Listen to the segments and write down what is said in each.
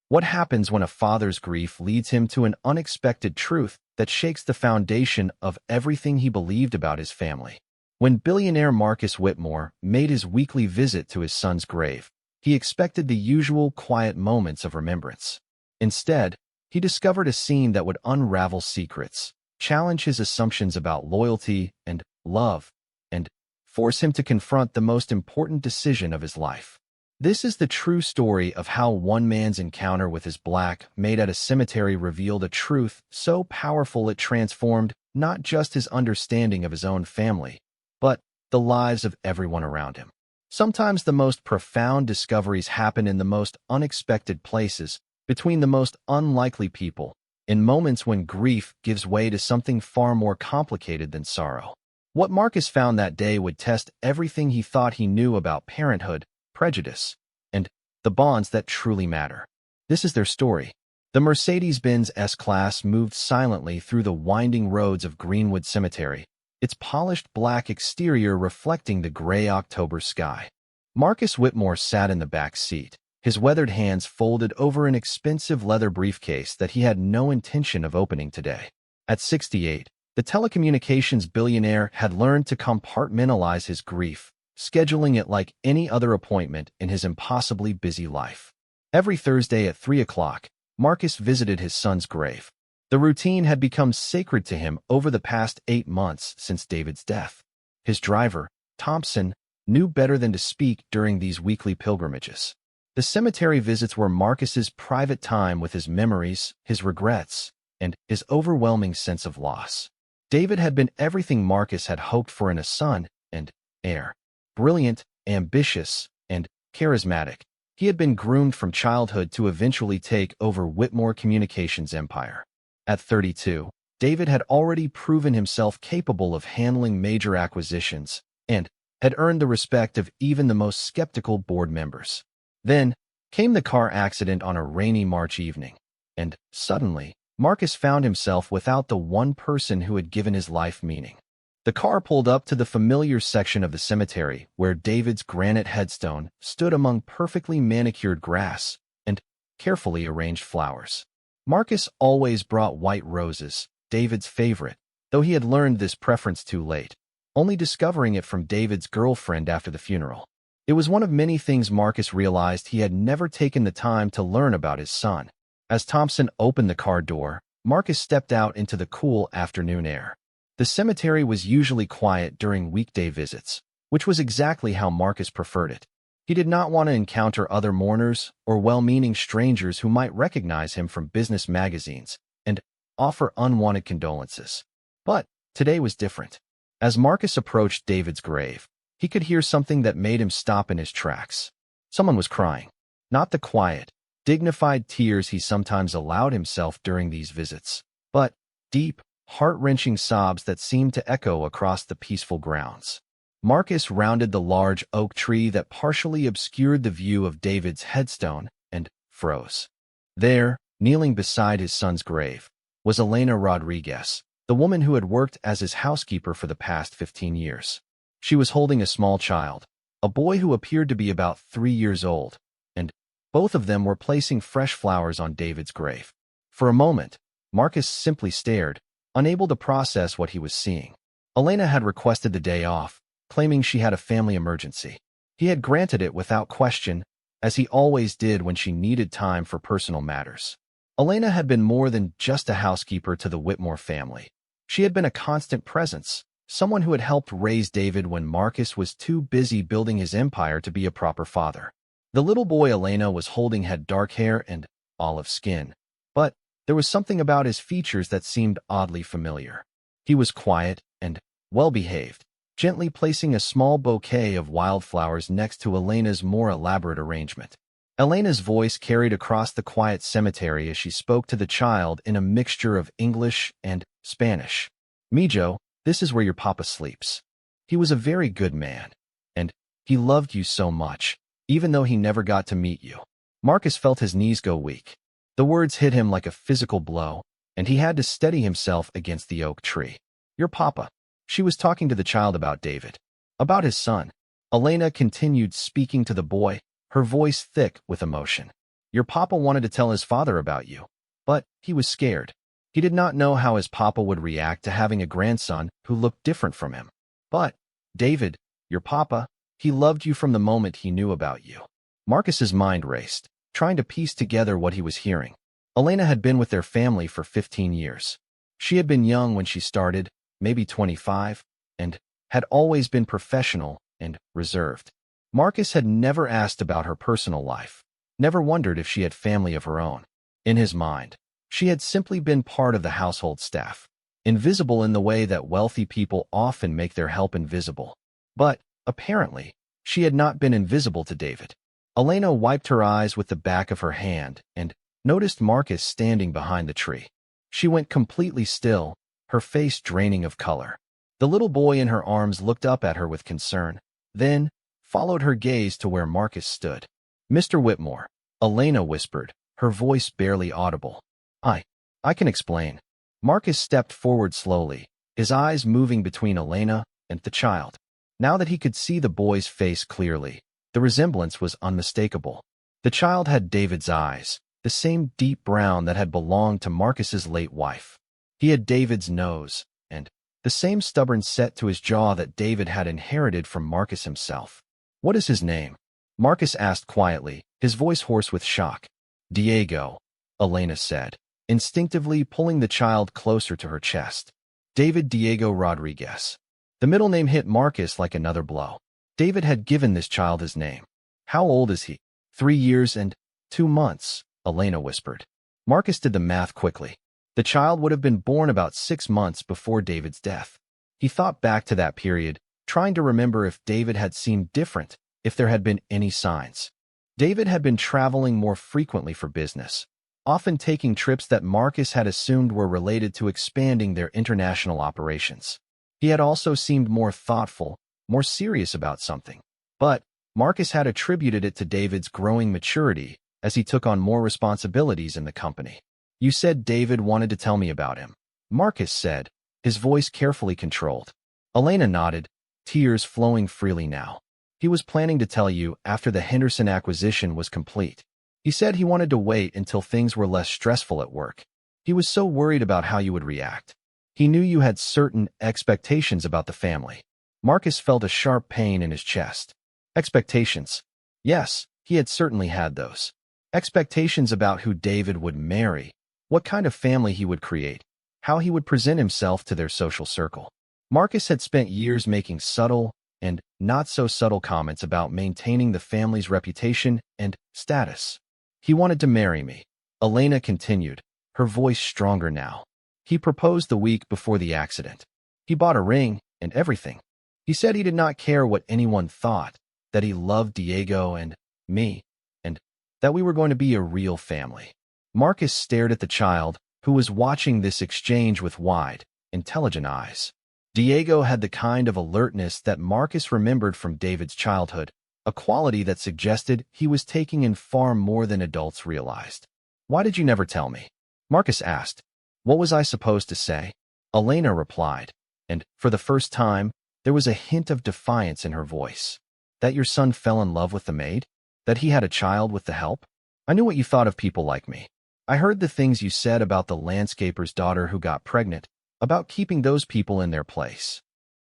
What happens when a father's grief leads him to an unexpected truth that shakes the foundation of everything he believed about his family? When billionaire Marcus Whitmore made his weekly visit to his son's grave, he expected the usual quiet moments of remembrance. Instead, he discovered a scene that would unravel secrets, challenge his assumptions about loyalty and love, and force him to confront the most important decision of his life. This is the true story of how one man's encounter with his black maid at a cemetery revealed a truth so powerful it transformed not just his understanding of his own family, but the lives of everyone around him. Sometimes the most profound discoveries happen in the most unexpected places, between the most unlikely people, in moments when grief gives way to something far more complicated than sorrow. What Marcus found that day would test everything he thought he knew about parenthood, prejudice, and the bonds that truly matter. This is their story. The Mercedes-Benz S-Class moved silently through the winding roads of Greenwood Cemetery, its polished black exterior reflecting the gray October sky. Marcus Whitmore sat in the back seat, his weathered hands folded over an expensive leather briefcase that he had no intention of opening today. At 68, the telecommunications billionaire had learned to compartmentalize his grief, scheduling it like any other appointment in his impossibly busy life. Every Thursday at 3 o'clock, Marcus visited his son's grave. The routine had become sacred to him over the past 8 months since David's death. His driver, Thompson, knew better than to speak during these weekly pilgrimages. The cemetery visits were Marcus's private time with his memories, his regrets, and his overwhelming sense of loss. David had been everything Marcus had hoped for in a son and heir. Brilliant, ambitious, and charismatic, he had been groomed from childhood to eventually take over Whitmore Communications' empire. At 32, David had already proven himself capable of handling major acquisitions and had earned the respect of even the most skeptical board members. Then came the car accident on a rainy March evening, and suddenly, Marcus found himself without the one person who had given his life meaning. The car pulled up to the familiar section of the cemetery where David's granite headstone stood among perfectly manicured grass and carefully arranged flowers. Marcus always brought white roses, David's favorite, though he had learned this preference too late, only discovering it from David's girlfriend after the funeral. It was one of many things Marcus realized he had never taken the time to learn about his son. As Thompson opened the car door, Marcus stepped out into the cool afternoon air. The cemetery was usually quiet during weekday visits, which was exactly how Marcus preferred it. He did not want to encounter other mourners or well-meaning strangers who might recognize him from business magazines and offer unwanted condolences. But today was different. As Marcus approached David's grave, he could hear something that made him stop in his tracks. Someone was crying. Not the quiet, dignified tears he sometimes allowed himself during these visits, but deep, heart-wrenching sobs that seemed to echo across the peaceful grounds. Marcus rounded the large oak tree that partially obscured the view of David's headstone and froze. There, kneeling beside his son's grave, was Elena Rodriguez, the woman who had worked as his housekeeper for the past 15 years. She was holding a small child, a boy who appeared to be about 3 years old, and both of them were placing fresh flowers on David's grave. For a moment, Marcus simply stared, unable to process what he was seeing. Elena had requested the day off, claiming she had a family emergency. He had granted it without question, as he always did when she needed time for personal matters. Elena had been more than just a housekeeper to the Whitmore family. She had been a constant presence, someone who had helped raise David when Marcus was too busy building his empire to be a proper father. The little boy Elena was holding had dark hair and olive skin, but there was something about his features that seemed oddly familiar. He was quiet and well-behaved, gently placing a small bouquet of wildflowers next to Elena's more elaborate arrangement. Elena's voice carried across the quiet cemetery as she spoke to the child in a mixture of English and Spanish. "Mijo, this is where your papa sleeps. He was a very good man, and he loved you so much, even though he never got to meet you." Marcus felt his knees go weak. The words hit him like a physical blow, and he had to steady himself against the oak tree. "Your papa." She was talking to the child about David, about his son. Elena continued speaking to the boy, her voice thick with emotion. Your papa wanted to tell his father about you, but he was scared. He did not know how his papa would react to having a grandson who looked different from him. But, David, your papa, he loved you from the moment he knew about you. Marcus's mind raced, trying to piece together what he was hearing. Elena had been with their family for 15 years. She had been young when she started, maybe 25, and had always been professional and reserved. Marcus had never asked about her personal life, never wondered if she had family of her own. In his mind, she had simply been part of the household staff, invisible in the way that wealthy people often make their help invisible. But, apparently, she had not been invisible to David. Elena wiped her eyes with the back of her hand and noticed Marcus standing behind the tree. She went completely still, her face draining of color. The little boy in her arms looked up at her with concern, then followed her gaze to where Marcus stood. "Mr. Whitmore," Elena whispered, her voice barely audible. I can explain." Marcus stepped forward slowly, his eyes moving between Elena and the child. Now that he could see the boy's face clearly, the resemblance was unmistakable. The child had David's eyes, the same deep brown that had belonged to Marcus's late wife. He had David's nose, and the same stubborn set to his jaw that David had inherited from Marcus himself. "What is his name?" Marcus asked quietly, his voice hoarse with shock. "Diego," Elena said, instinctively pulling the child closer to her chest. "David Diego Rodriguez." The middle name hit Marcus like another blow. David had given this child his name. "How old is he?" 3 years and 2 months, Elena whispered. Marcus did the math quickly. The child would have been born about 6 months before David's death. He thought back to that period, trying to remember if David had seemed different, if there had been any signs. David had been traveling more frequently for business, often taking trips that Marcus had assumed were related to expanding their international operations. He had also seemed more thoughtful, more serious about something. But Marcus had attributed it to David's growing maturity as he took on more responsibilities in the company. "You said David wanted to tell me about him," Marcus said, his voice carefully controlled. Elena nodded, tears flowing freely now. "He was planning to tell you after the Henderson acquisition was complete. He said he wanted to wait until things were less stressful at work. He was so worried about how you would react. He knew you had certain expectations about the family." Marcus felt a sharp pain in his chest. Expectations. Yes, he had certainly had those. Expectations about who David would marry, what kind of family he would create, how he would present himself to their social circle. Marcus had spent years making subtle and not-so-subtle comments about maintaining the family's reputation and status. "He wanted to marry me," Elena continued, her voice stronger now. "He proposed the week before the accident. He bought a ring and everything. He said he did not care what anyone thought, that he loved Diego and me, and that we were going to be a real family." Marcus stared at the child, who was watching this exchange with wide, intelligent eyes. Diego had the kind of alertness that Marcus remembered from David's childhood, a quality that suggested he was taking in far more than adults realized. "Why did you never tell me?" Marcus asked. "What was I supposed to say?" Elena replied, and, for the first time, there was a hint of defiance in her voice. "That your son fell in love with the maid? That he had a child with the help? I knew what you thought of people like me. I heard the things you said about the landscaper's daughter who got pregnant, about keeping those people in their place."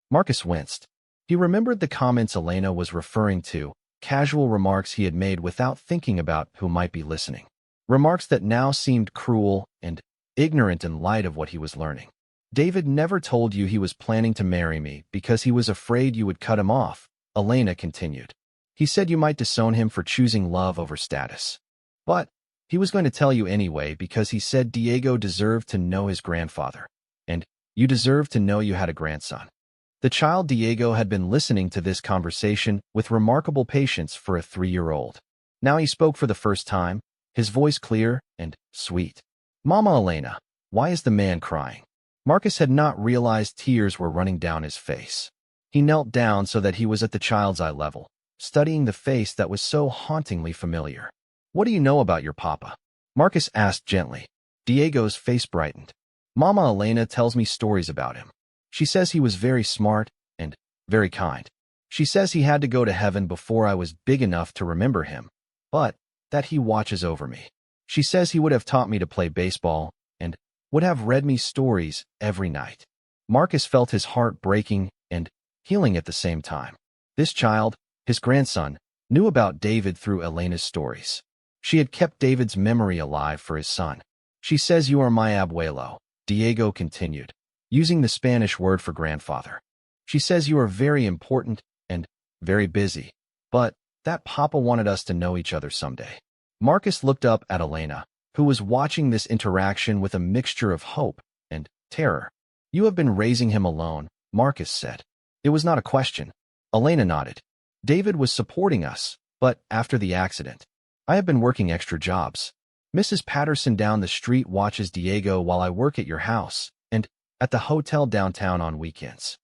Marcus winced. He remembered the comments Elena was referring to, casual remarks he had made without thinking about who might be listening. Remarks that now seemed cruel and ignorant in light of what he was learning. "David never told you he was planning to marry me because he was afraid you would cut him off," Elena continued. "He said you might disown him for choosing love over status. But he was going to tell you anyway because he said Diego deserved to know his grandfather, and you deserved to know you had a grandson." The child Diego had been listening to this conversation with remarkable patience for a 3-year-old. Now he spoke for the first time, his voice clear and sweet. "Mama Elena, why is the man crying?" Marcus had not realized tears were running down his face. He knelt down so that he was at the child's eye level, studying the face that was so hauntingly familiar. "What do you know about your papa?" Marcus asked gently. Diego's face brightened. "Mama Elena tells me stories about him. She says he was very smart and very kind. She says he had to go to heaven before I was big enough to remember him, but that he watches over me. She says he would have taught me to play baseball and would have read me stories every night. Marcus felt his heart breaking and healing at the same time. This child, his grandson, knew about David through Elena's stories. She had kept David's memory alive for his son. She says you are my abuelo, Diego continued, using the Spanish word for grandfather. She says you are very important and very busy, but that Papa wanted us to know each other someday. Marcus looked up at Elena, who was watching this interaction with a mixture of hope and terror. You have been raising him alone, Marcus said. It was not a question. Elena nodded. David was supporting us, but after the accident, I have been working extra jobs. Mrs. Patterson down the street watches Diego while I work at your house and at the hotel downtown on weekends.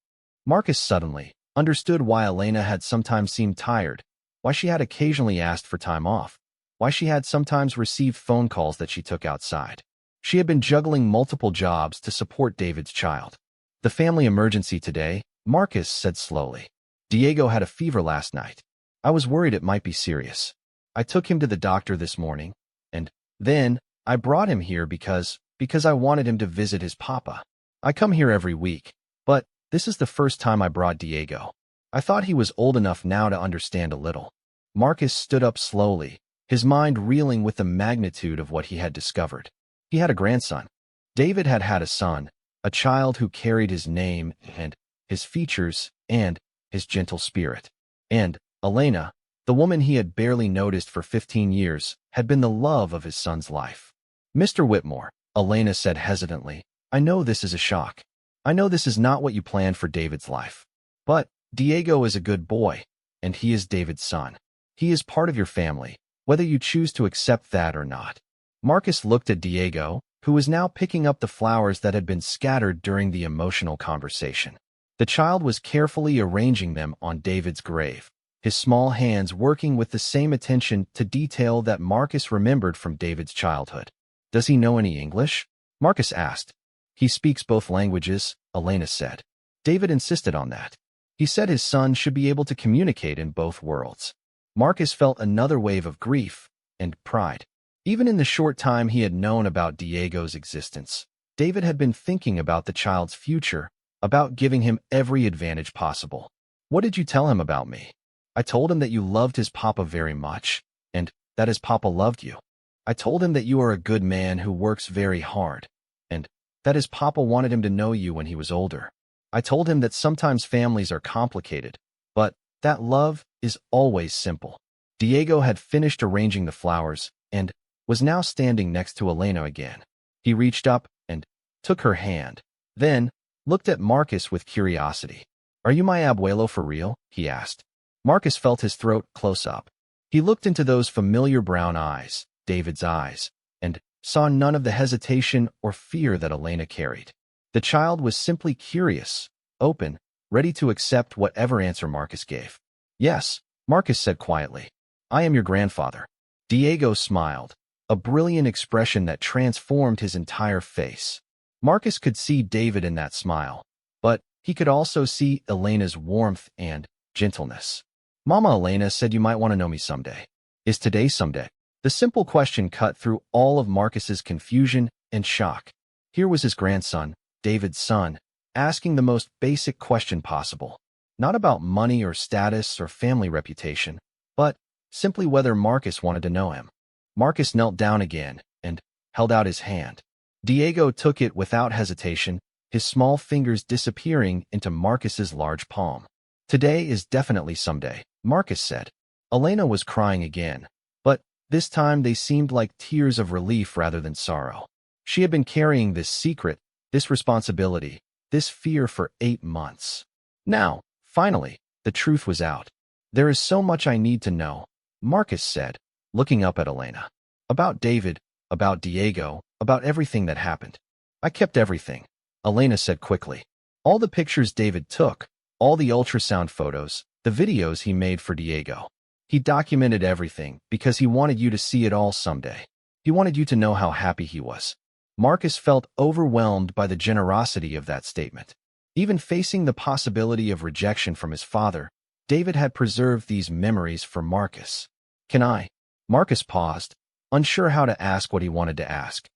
Marcus suddenly understood why Elena had sometimes seemed tired, why she had occasionally asked for time off, why she had sometimes received phone calls that she took outside. She had been juggling multiple jobs to support David's child. The family emergency today, Marcus said slowly. Diego had a fever last night. I was worried it might be serious. I took him to the doctor this morning, and then I brought him here because I wanted him to visit his papa. I come here every week, but this is the first time I brought Diego. I thought he was old enough now to understand a little. Marcus stood up slowly, his mind reeling with the magnitude of what he had discovered. He had a grandson. David had had a son, a child who carried his name and his features and his gentle spirit. And Elena, the woman he had barely noticed for 15 years, had been the love of his son's life. Mr. Whitmore, Elena said hesitantly, I know this is a shock. I know this is not what you planned for David's life. But Diego is a good boy, and he is David's son. He is part of your family, whether you choose to accept that or not. Marcus looked at Diego, who was now picking up the flowers that had been scattered during the emotional conversation. The child was carefully arranging them on David's grave, his small hands working with the same attention to detail that Marcus remembered from David's childhood. Does he know any English? Marcus asked. He speaks both languages, Elena said. David insisted on that. He said his son should be able to communicate in both worlds. Marcus felt another wave of grief and pride. Even in the short time he had known about Diego's existence, David had been thinking about the child's future, about giving him every advantage possible. What did you tell him about me? I told him that you loved his papa very much, and that his papa loved you. I told him that you are a good man who works very hard, and that his papa wanted him to know you when he was older. I told him that sometimes families are complicated, but that love is always simple. Diego had finished arranging the flowers and was now standing next to Elena again. He reached up and took her hand, then looked at Marcus with curiosity. Are you my abuelo for real? He asked. Marcus felt his throat close up. He looked into those familiar brown eyes, David's eyes, and saw none of the hesitation or fear that Elena carried. The child was simply curious, open, ready to accept whatever answer Marcus gave. Yes, Marcus said quietly. I am your grandfather. Diego smiled, a brilliant expression that transformed his entire face. Marcus could see David in that smile, but he could also see Elena's warmth and gentleness. Mama Elena said you might want to know me someday. Is today someday? The simple question cut through all of Marcus's confusion and shock. Here was his grandson, David's son, asking the most basic question possible. Not about money or status or family reputation, but simply whether Marcus wanted to know him. Marcus knelt down again and held out his hand. Diego took it without hesitation, his small fingers disappearing into Marcus's large palm. Today is definitely someday, Marcus said. Elena was crying again, but this time they seemed like tears of relief rather than sorrow. She had been carrying this secret, this responsibility, this fear for 8 months. Now, finally, the truth was out. There is so much I need to know, Marcus said, looking up at Elena. About David, about Diego, about everything that happened. I kept everything, Elena said quickly. All the pictures David took, all the ultrasound photos, the videos he made for Diego. He documented everything because he wanted you to see it all someday. He wanted you to know how happy he was. Marcus felt overwhelmed by the generosity of that statement. Even facing the possibility of rejection from his father, David had preserved these memories for Marcus. Can I Marcus paused, unsure how to ask what he wanted to ask.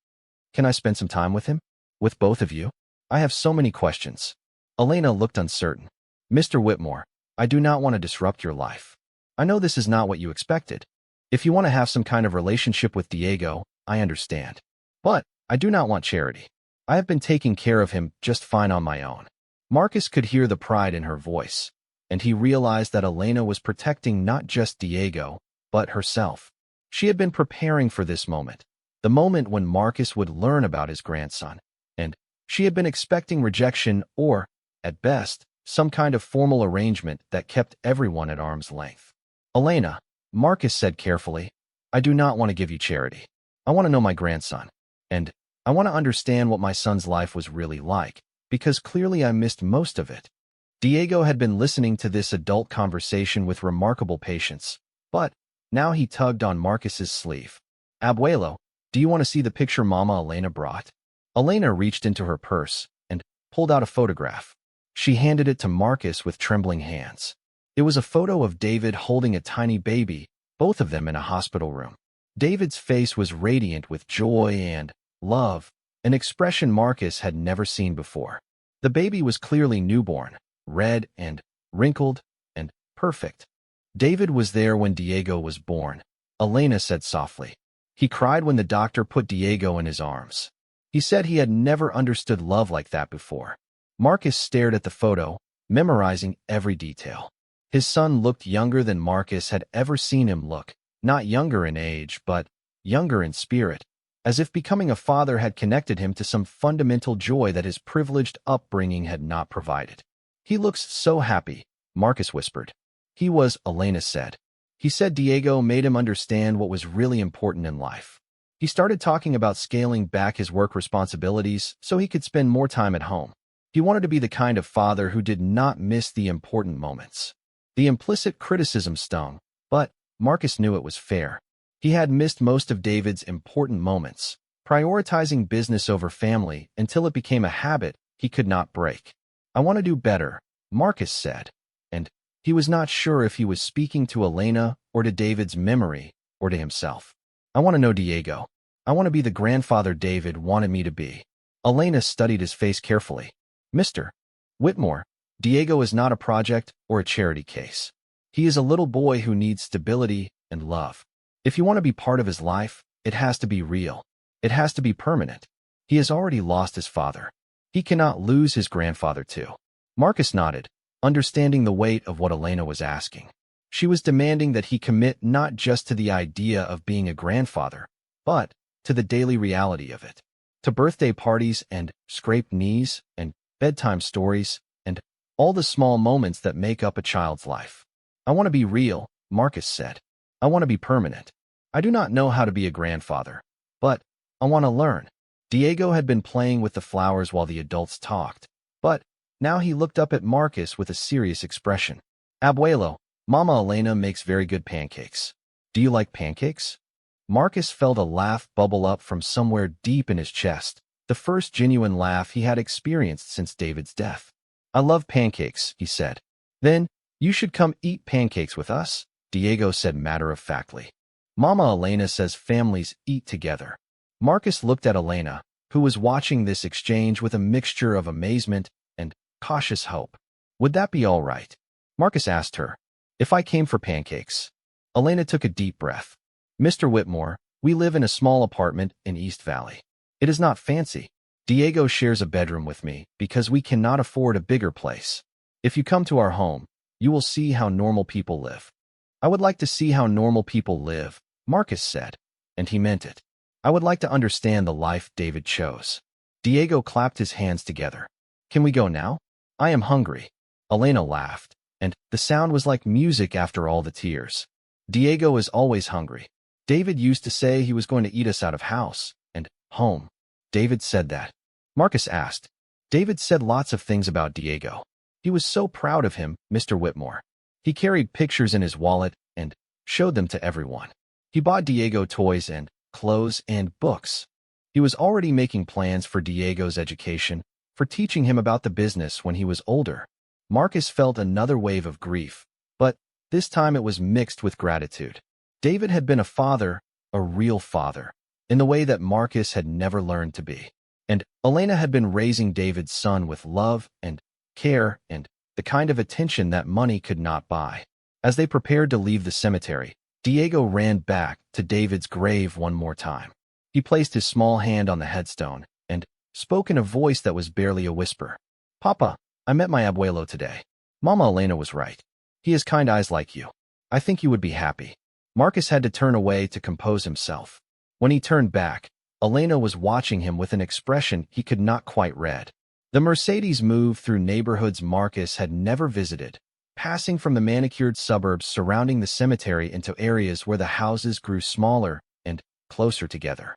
Can I spend some time with him? With both of you? I have so many questions. Elena looked uncertain. Mr. Whitmore, I do not want to disrupt your life. I know this is not what you expected. If you want to have some kind of relationship with Diego, I understand. But I do not want charity. I have been taking care of him just fine on my own. Marcus could hear the pride in her voice, and he realized that Elena was protecting not just Diego, but herself. She had been preparing for this moment, the moment when Marcus would learn about his grandson, and she had been expecting rejection or, at best, some kind of formal arrangement that kept everyone at arm's length. Elena, Marcus said carefully, I do not want to give you charity. I want to know my grandson, and I want to understand what my son's life was really like, because clearly I missed most of it. Diego had been listening to this adult conversation with remarkable patience, but now he tugged on Marcus's sleeve. Abuelo, do you want to see the picture Mama Elena brought? Elena reached into her purse and pulled out a photograph. She handed it to Marcus with trembling hands. It was a photo of David holding a tiny baby, both of them in a hospital room. David's face was radiant with joy and love, an expression Marcus had never seen before. The baby was clearly newborn, red and wrinkled and perfect. David was there when Diego was born, Elena said softly. He cried when the doctor put Diego in his arms. He said he had never understood love like that before. Marcus stared at the photo, memorizing every detail. His son looked younger than Marcus had ever seen him look, not younger in age, but younger in spirit, as if becoming a father had connected him to some fundamental joy that his privileged upbringing had not provided. He looks so happy, Marcus whispered. He was, Elena said. He said Diego made him understand what was really important in life. He started talking about scaling back his work responsibilities so he could spend more time at home. He wanted to be the kind of father who did not miss the important moments. The implicit criticism stung, but Marcus knew it was fair. He had missed most of David's important moments, prioritizing business over family until it became a habit he could not break. I want to do better, Marcus said, and he was not sure if he was speaking to Elena or to David's memory or to himself. I want to know Diego. I want to be the grandfather David wanted me to be. Elena studied his face carefully. Mr. Whitmore, Diego is not a project or a charity case. He is a little boy who needs stability and love. If you want to be part of his life, it has to be real. It has to be permanent. He has already lost his father. He cannot lose his grandfather too. Marcus nodded, understanding the weight of what Elena was asking. She was demanding that he commit not just to the idea of being a grandfather, but to the daily reality of it. To birthday parties and scraped knees and bedtime stories and all the small moments that make up a child's life. I want to be real, Marcus said. I want to be permanent. I do not know how to be a grandfather, but I want to learn. Diego had been playing with the flowers while the adults talked, but now he looked up at Marcus with a serious expression. Abuelo, Mama Elena makes very good pancakes. Do you like pancakes? Marcus felt a laugh bubble up from somewhere deep in his chest, the first genuine laugh he had experienced since David's death. I love pancakes, he said. Then, you should come eat pancakes with us, Diego said matter-of-factly. Mama Elena says families eat together. Marcus looked at Elena, who was watching this exchange with a mixture of amazement and cautious hope. Would that be all right? Marcus asked her. If I came for pancakes. Elena took a deep breath. Mr. Whitmore, we live in a small apartment in East Valley. It is not fancy. Diego shares a bedroom with me because we cannot afford a bigger place. If you come to our home, you will see how normal people live. I would like to see how normal people live, Marcus said, and he meant it. I would like to understand the life David chose. Diego clapped his hands together. Can we go now? I am hungry. Elena laughed, and the sound was like music after all the tears. Diego is always hungry. David used to say he was going to eat us out of house and home. David said that. Marcus asked. David said lots of things about Diego. He was so proud of him, Mr. Whitmore. He carried pictures in his wallet and showed them to everyone. He bought Diego toys and clothes and books. He was already making plans for Diego's education, for teaching him about the business when he was older. Marcus felt another wave of grief, but this time it was mixed with gratitude. David had been a father, a real father, in the way that Marcus had never learned to be. And Elena had been raising David's son with love and care and the kind of attention that money could not buy. As they prepared to leave the cemetery, Diego ran back to David's grave one more time. He placed his small hand on the headstone and spoke in a voice that was barely a whisper. "Papa, I met my abuelo today. Mama Elena was right. He has kind eyes like you. I think you would be happy." Marcus had to turn away to compose himself. When he turned back, Elena was watching him with an expression he could not quite read. The Mercedes moved through neighborhoods Marcus had never visited, passing from the manicured suburbs surrounding the cemetery into areas where the houses grew smaller and closer together.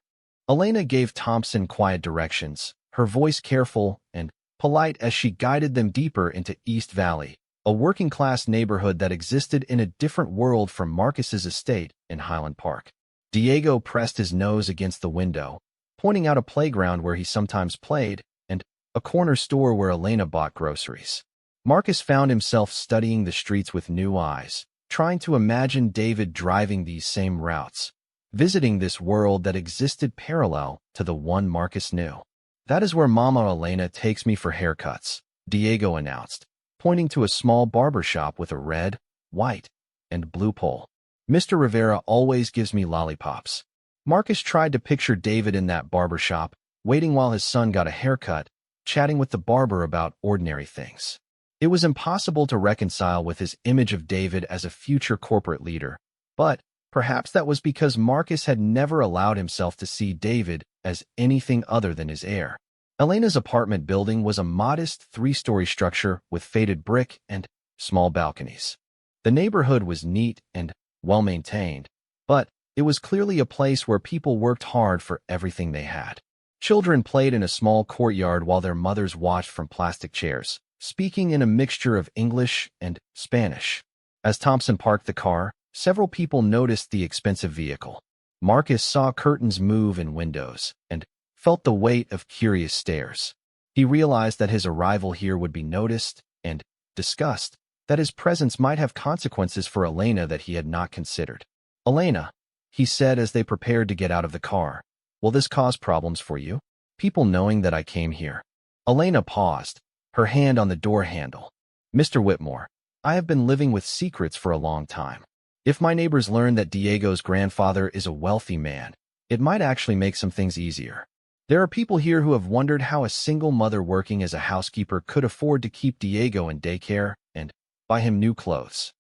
Elena gave Thompson quiet directions, her voice careful and polite as she guided them deeper into East Valley, a working-class neighborhood that existed in a different world from Marcus's estate in Highland Park. Diego pressed his nose against the window, pointing out a playground where he sometimes played and a corner store where Elena bought groceries. Marcus found himself studying the streets with new eyes, trying to imagine David driving these same routes, visiting this world that existed parallel to the one Marcus knew. "That is where Mama Elena takes me for haircuts," Diego announced, pointing to a small barber shop with a red, white, and blue pole. "Mr. Rivera always gives me lollipops." Marcus tried to picture David in that barber shop, waiting while his son got a haircut, chatting with the barber about ordinary things. It was impossible to reconcile with his image of David as a future corporate leader, but perhaps that was because Marcus had never allowed himself to see David as anything other than his heir. Elena's apartment building was a modest three-story structure with faded brick and small balconies. The neighborhood was neat and well-maintained, but it was clearly a place where people worked hard for everything they had. Children played in a small courtyard while their mothers watched from plastic chairs, speaking in a mixture of English and Spanish. As Thompson parked the car, several people noticed the expensive vehicle. Marcus saw curtains move in windows and felt the weight of curious stares. He realized that his arrival here would be noticed and discussed, that his presence might have consequences for Elena that he had not considered. "Elena," he said as they prepared to get out of the car, "will this cause problems for you? People knowing that I came here?" Elena paused, her hand on the door handle. "Mr. Whitmore, I have been living with secrets for a long time. If my neighbors learn that Diego's grandfather is a wealthy man, it might actually make some things easier. There are people here who have wondered how a single mother working as a housekeeper could afford to keep Diego in daycare and buy him new clothes."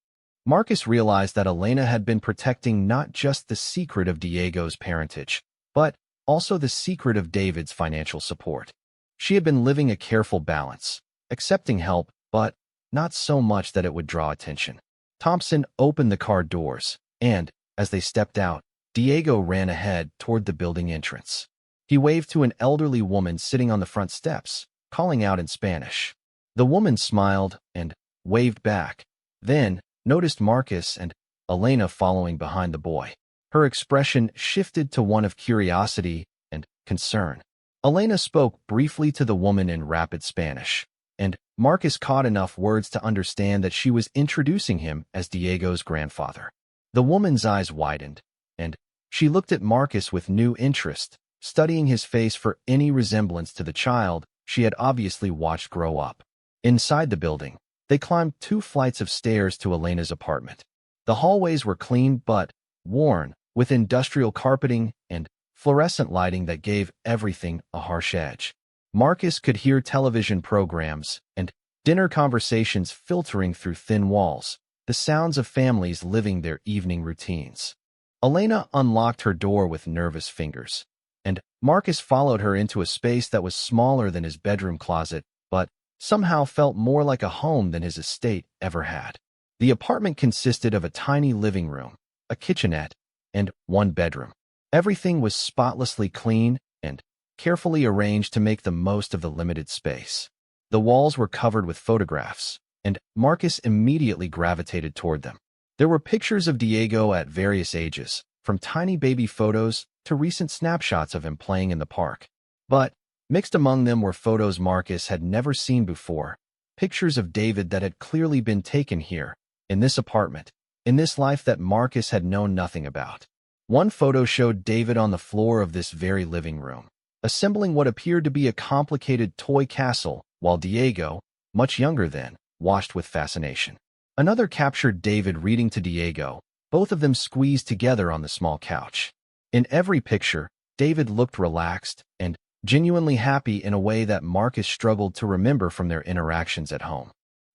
Marcus realized that Elena had been protecting not just the secret of Diego's parentage, but also the secret of David's financial support. She had been living a careful balance, accepting help, but not so much that it would draw attention. Thompson opened the car doors, and, as they stepped out, Diego ran ahead toward the building entrance. He waved to an elderly woman sitting on the front steps, calling out in Spanish. The woman smiled and waved back, then noticed Marcus and Elena following behind the boy. Her expression shifted to one of curiosity and concern. Elena spoke briefly to the woman in rapid Spanish, and Marcus caught enough words to understand that she was introducing him as Diego's grandfather. The woman's eyes widened, and she looked at Marcus with new interest, studying his face for any resemblance to the child she had obviously watched grow up. Inside the building, they climbed 2 flights of stairs to Elena's apartment. The hallways were clean but worn, with industrial carpeting and fluorescent lighting that gave everything a harsh edge. Marcus could hear television programs and dinner conversations filtering through thin walls, the sounds of families living their evening routines. Elena unlocked her door with nervous fingers, and Marcus followed her into a space that was smaller than his bedroom closet, but somehow felt more like a home than his estate ever had. The apartment consisted of a tiny living room, a kitchenette, and 1 bedroom. Everything was spotlessly clean and carefully arranged to make the most of the limited space. The walls were covered with photographs, and Marcus immediately gravitated toward them. There were pictures of Diego at various ages, from tiny baby photos to recent snapshots of him playing in the park. But mixed among them were photos Marcus had never seen before, pictures of David that had clearly been taken here, in this apartment, in this life that Marcus had known nothing about. One photo showed David on the floor of this very living room, assembling what appeared to be a complicated toy castle, while Diego, much younger then, watched with fascination. Another captured David reading to Diego, both of them squeezed together on the small couch. In every picture, David looked relaxed and genuinely happy in a way that Marcus struggled to remember from their interactions at home.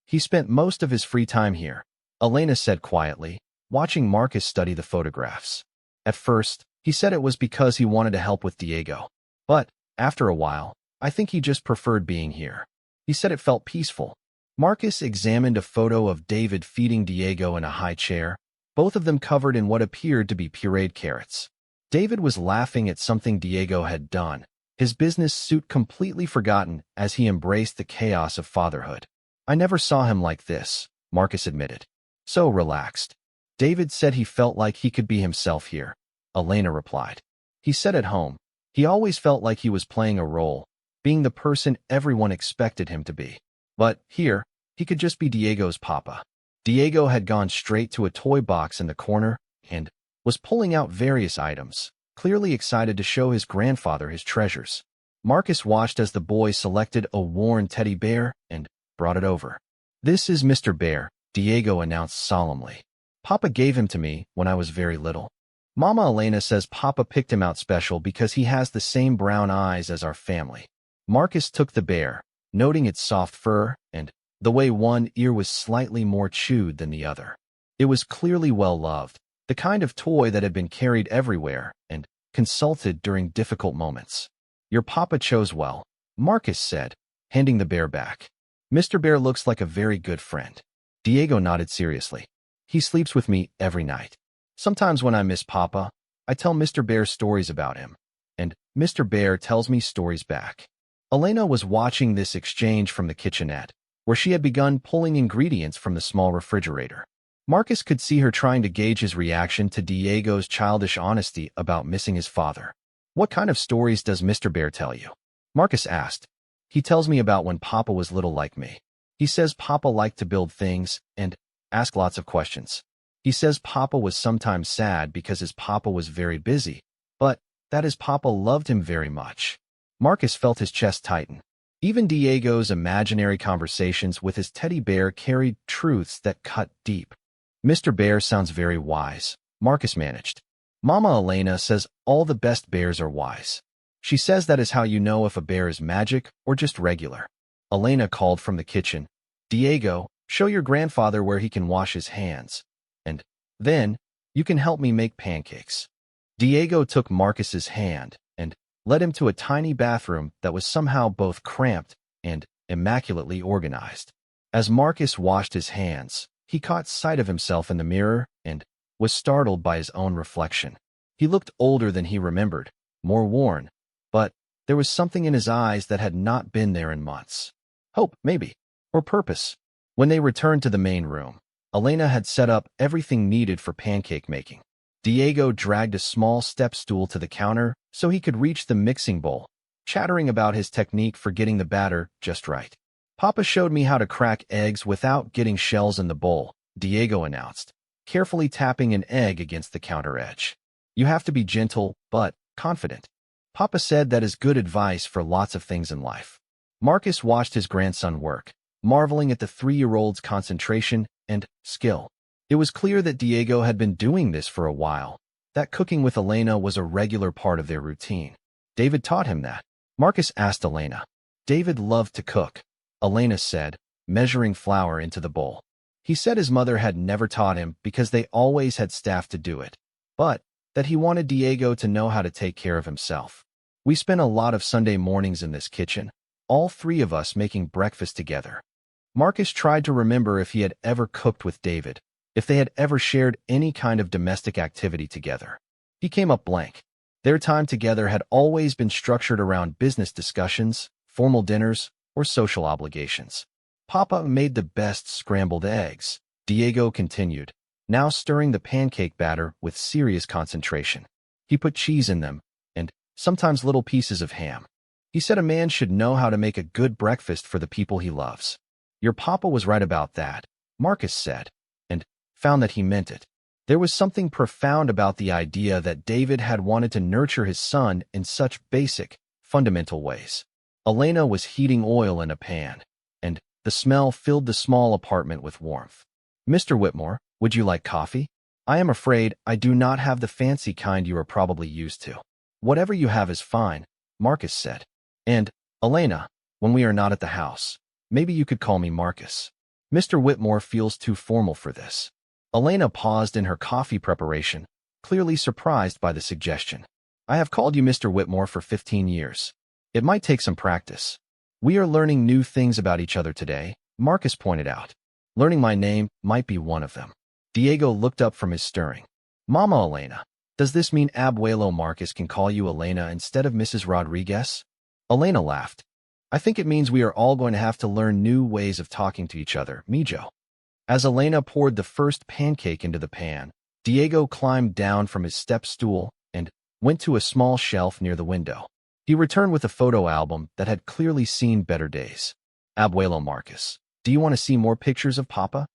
He spent most of his free time here, Elena said quietly, watching Marcus study the photographs. At first, he said it was because he wanted to help with Diego. But, after a while, I think he just preferred being here. He said it felt peaceful. Marcus examined a photo of David feeding Diego in a high chair, both of them covered in what appeared to be pureed carrots. David was laughing at something Diego had done, his business suit completely forgotten as he embraced the chaos of fatherhood. I never saw him like this, Marcus admitted. So relaxed. David said he felt like he could be himself here, Elena replied. He said at home, he always felt like he was playing a role, being the person everyone expected him to be. But here, he could just be Diego's papa. Diego had gone straight to a toy box in the corner and was pulling out various items, clearly excited to show his grandfather his treasures. Marcus watched as the boy selected a worn teddy bear and brought it over. This is Mr. Bear, Diego announced solemnly. Papa gave him to me when I was very little. Mama Elena says Papa picked him out special because he has the same brown eyes as our family. Marcus took the bear, noting its soft fur and the way one ear was slightly more chewed than the other. It was clearly well-loved, the kind of toy that had been carried everywhere and consulted during difficult moments. Your papa chose well, Marcus said, handing the bear back. Mr. Bear looks like a very good friend. Diego nodded seriously. He sleeps with me every night. Sometimes when I miss Papa, I tell Mr. Bear stories about him, and Mr. Bear tells me stories back. Elena was watching this exchange from the kitchenette, where she had begun pulling ingredients from the small refrigerator. Marcus could see her trying to gauge his reaction to Diego's childish honesty about missing his father. What kind of stories does Mr. Bear tell you? Marcus asked. He tells me about when Papa was little like me. He says Papa liked to build things and ask lots of questions. He says Papa was sometimes sad because his Papa was very busy, but that his Papa loved him very much. Marcus felt his chest tighten. Even Diego's imaginary conversations with his teddy bear carried truths that cut deep. Mr. Bear sounds very wise, Marcus managed. Mama Elena says all the best bears are wise. She says that is how you know if a bear is magic or just regular. Elena called from the kitchen, Diego, show your grandfather where he can wash his hands. And then, you can help me make pancakes. Diego took Marcus's hand and led him to a tiny bathroom that was somehow both cramped and immaculately organized. As Marcus washed his hands, he caught sight of himself in the mirror and was startled by his own reflection. He looked older than he remembered, more worn, but there was something in his eyes that had not been there in months. Hope, maybe, or purpose. When they returned to the main room, Elena had set up everything needed for pancake making. Diego dragged a small step stool to the counter so he could reach the mixing bowl, chattering about his technique for getting the batter just right. Papa showed me how to crack eggs without getting shells in the bowl, Diego announced, carefully tapping an egg against the counter edge. You have to be gentle, but confident. Papa said that is good advice for lots of things in life. Marcus watched his grandson work, marveling at the 3-year-old's concentration and skill. It was clear that Diego had been doing this for a while, that cooking with Elena was a regular part of their routine. David taught him that. Marcus asked Elena. David loved to cook, Elena said, measuring flour into the bowl. He said his mother had never taught him because they always had staff to do it, but that he wanted Diego to know how to take care of himself. We spent a lot of Sunday mornings in this kitchen, all 3 of us making breakfast together. Marcus tried to remember if he had ever cooked with David, if they had ever shared any kind of domestic activity together. He came up blank. Their time together had always been structured around business discussions, formal dinners, or social obligations. Papa made the best scrambled eggs, Diego continued, now stirring the pancake batter with serious concentration. He put cheese in them, and sometimes little pieces of ham. He said a man should know how to make a good breakfast for the people he loves. Your papa was right about that, Marcus said, and found that he meant it. There was something profound about the idea that David had wanted to nurture his son in such basic, fundamental ways. Elena was heating oil in a pan, and the smell filled the small apartment with warmth. "Mr. Whitmore, would you like coffee? I am afraid I do not have the fancy kind you are probably used to." "Whatever you have is fine," Marcus said. "And, Elena, when we are not at the house, maybe you could call me Marcus. Mr. Whitmore feels too formal for this." Elena paused in her coffee preparation, clearly surprised by the suggestion. "I have called you Mr. Whitmore for 15 years. It might take some practice." "We are learning new things about each other today," Marcus pointed out. "Learning my name might be one of them." Diego looked up from his stirring. "Mama Elena, does this mean Abuelo Marcus can call you Elena instead of Mrs. Rodriguez?" Elena laughed. "I think it means we are all going to have to learn new ways of talking to each other, Mijo." As Elena poured the first pancake into the pan, Diego climbed down from his step stool and went to a small shelf near the window. He returned with a photo album that had clearly seen better days. "Abuelo Marcus, do you want to see more pictures of Papa?"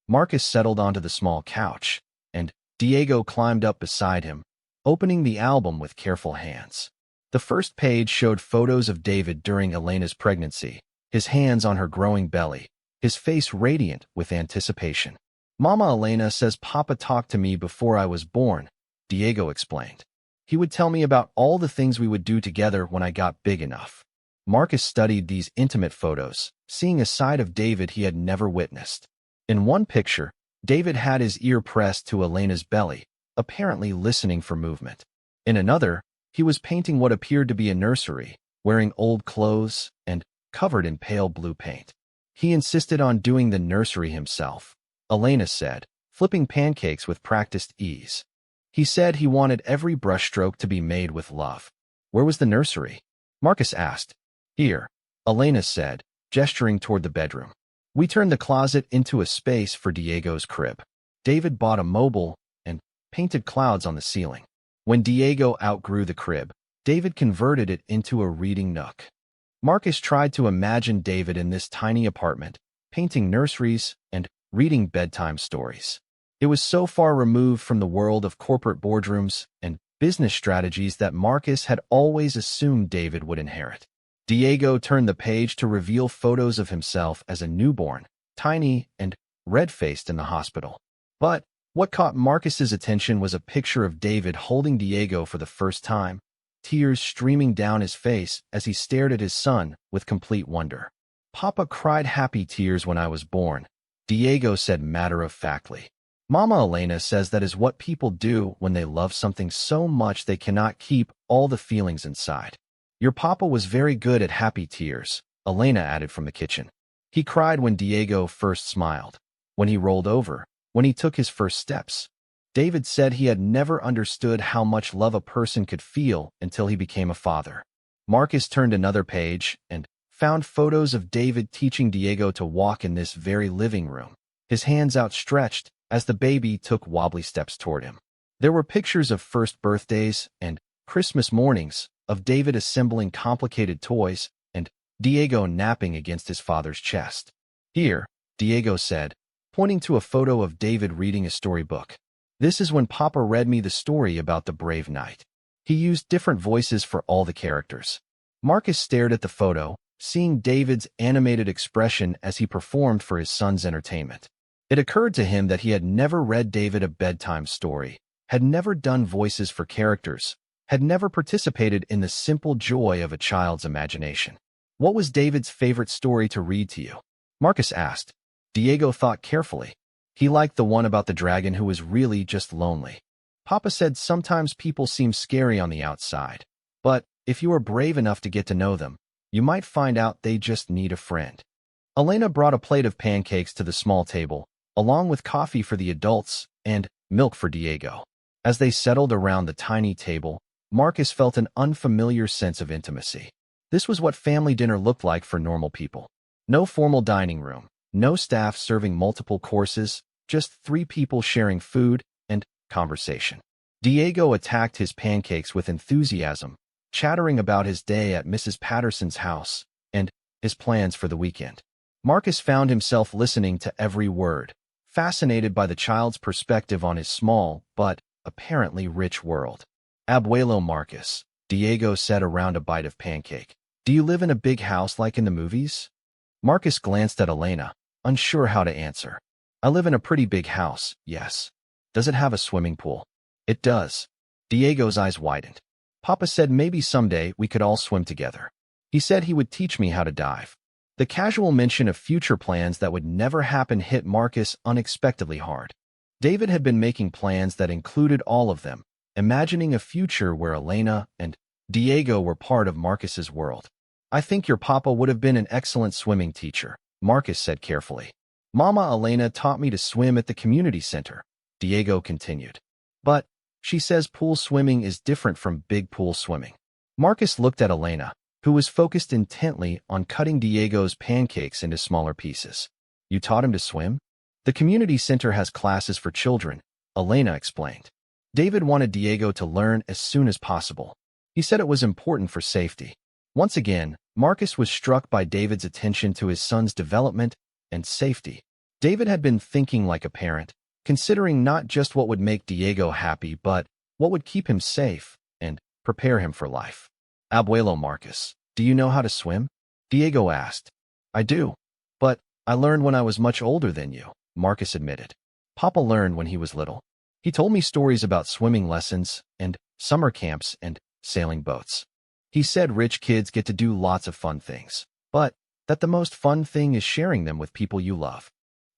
Marcus settled onto the small couch, and Diego climbed up beside him, opening the album with careful hands. The first page showed photos of David during Elena's pregnancy, his hands on her growing belly, his face radiant with anticipation. "Mama Elena says Papa talked to me before I was born," Diego explained. "He would tell me about all the things we would do together when I got big enough." Marcus studied these intimate photos, seeing a side of David he had never witnessed. In one picture, David had his ear pressed to Elena's belly, apparently listening for movement. In another, he was painting what appeared to be a nursery, wearing old clothes and covered in pale blue paint. He insisted on doing the nursery himself, Elena said, flipping pancakes with practiced ease. He said he wanted every brushstroke to be made with love. "Where was the nursery?" Marcus asked. "Here," Elena said, gesturing toward the bedroom. "We turned the closet into a space for Diego's crib. David bought a mobile and painted clouds on the ceiling. When Diego outgrew the crib, David converted it into a reading nook." Marcus tried to imagine David in this tiny apartment, painting nurseries and reading bedtime stories. It was so far removed from the world of corporate boardrooms and business strategies that Marcus had always assumed David would inherit. Diego turned the page to reveal photos of himself as a newborn, tiny and red-faced in the hospital. But what caught Marcus's attention was a picture of David holding Diego for the first time, tears streaming down his face as he stared at his son with complete wonder. "Papa cried happy tears when I was born," Diego said matter-of-factly. "Mama Elena says that is what people do when they love something so much they cannot keep all the feelings inside." "Your papa was very good at happy tears," Elena added from the kitchen. "He cried when Diego first smiled, when he rolled over, when he took his first steps." David said he had never understood how much love a person could feel until he became a father. Marcus turned another page and found photos of David teaching Diego to walk in this very living room, his hands outstretched as the baby took wobbly steps toward him. There were pictures of first birthdays and Christmas mornings, of David assembling complicated toys and Diego napping against his father's chest. "Here," Diego said, pointing to a photo of David reading a storybook. "This is when Papa read me the story about the brave knight." He used different voices for all the characters. Marcus stared at the photo, seeing David's animated expression as he performed for his son's entertainment. It occurred to him that he had never read David a bedtime story, had never done voices for characters, had never participated in the simple joy of a child's imagination. "What was David's favorite story to read to you?" Marcus asked. Diego thought carefully. He liked the one about the dragon who was really just lonely. "Papa said sometimes people seem scary on the outside, but if you are brave enough to get to know them, you might find out they just need a friend." Elena brought a plate of pancakes to the small table, along with coffee for the adults and milk for Diego. As they settled around the tiny table, Marcus felt an unfamiliar sense of intimacy. This was what family dinner looked like for normal people. No formal dining room, no staff serving multiple courses, just 3 people sharing food and conversation. Diego attacked his pancakes with enthusiasm, chattering about his day at Mrs. Patterson's house and his plans for the weekend. Marcus found himself listening to every word, fascinated by the child's perspective on his small, but apparently rich world. Abuelo Marcus, Diego said around a bite of pancake. Do you live in a big house like in the movies? Marcus glanced at Elena, unsure how to answer. I live in a pretty big house, yes. Does it have a swimming pool? It does. Diego's eyes widened. Papa said maybe someday we could all swim together. He said he would teach me how to dive. The casual mention of future plans that would never happen hit Marcus unexpectedly hard. David had been making plans that included all of them, imagining a future where Elena and Diego were part of Marcus's world. I think your papa would have been an excellent swimming teacher, Marcus said carefully. Mama Elena taught me to swim at the community center, Diego continued. But she says pool swimming is different from big pool swimming. Marcus looked at Elena, who was focused intently on cutting Diego's pancakes into smaller pieces. You taught him to swim? The community center has classes for children, Elena explained. David wanted Diego to learn as soon as possible. He said it was important for safety. Once again, Marcus was struck by David's attention to his son's development and safety. David had been thinking like a parent, considering not just what would make Diego happy, but what would keep him safe and prepare him for life. Abuelo Marcus, do you know how to swim? Diego asked. I do. But I learned when I was much older than you, Marcus admitted. Papa learned when he was little. He told me stories about swimming lessons and summer camps and sailing boats. He said rich kids get to do lots of fun things, but that the most fun thing is sharing them with people you love.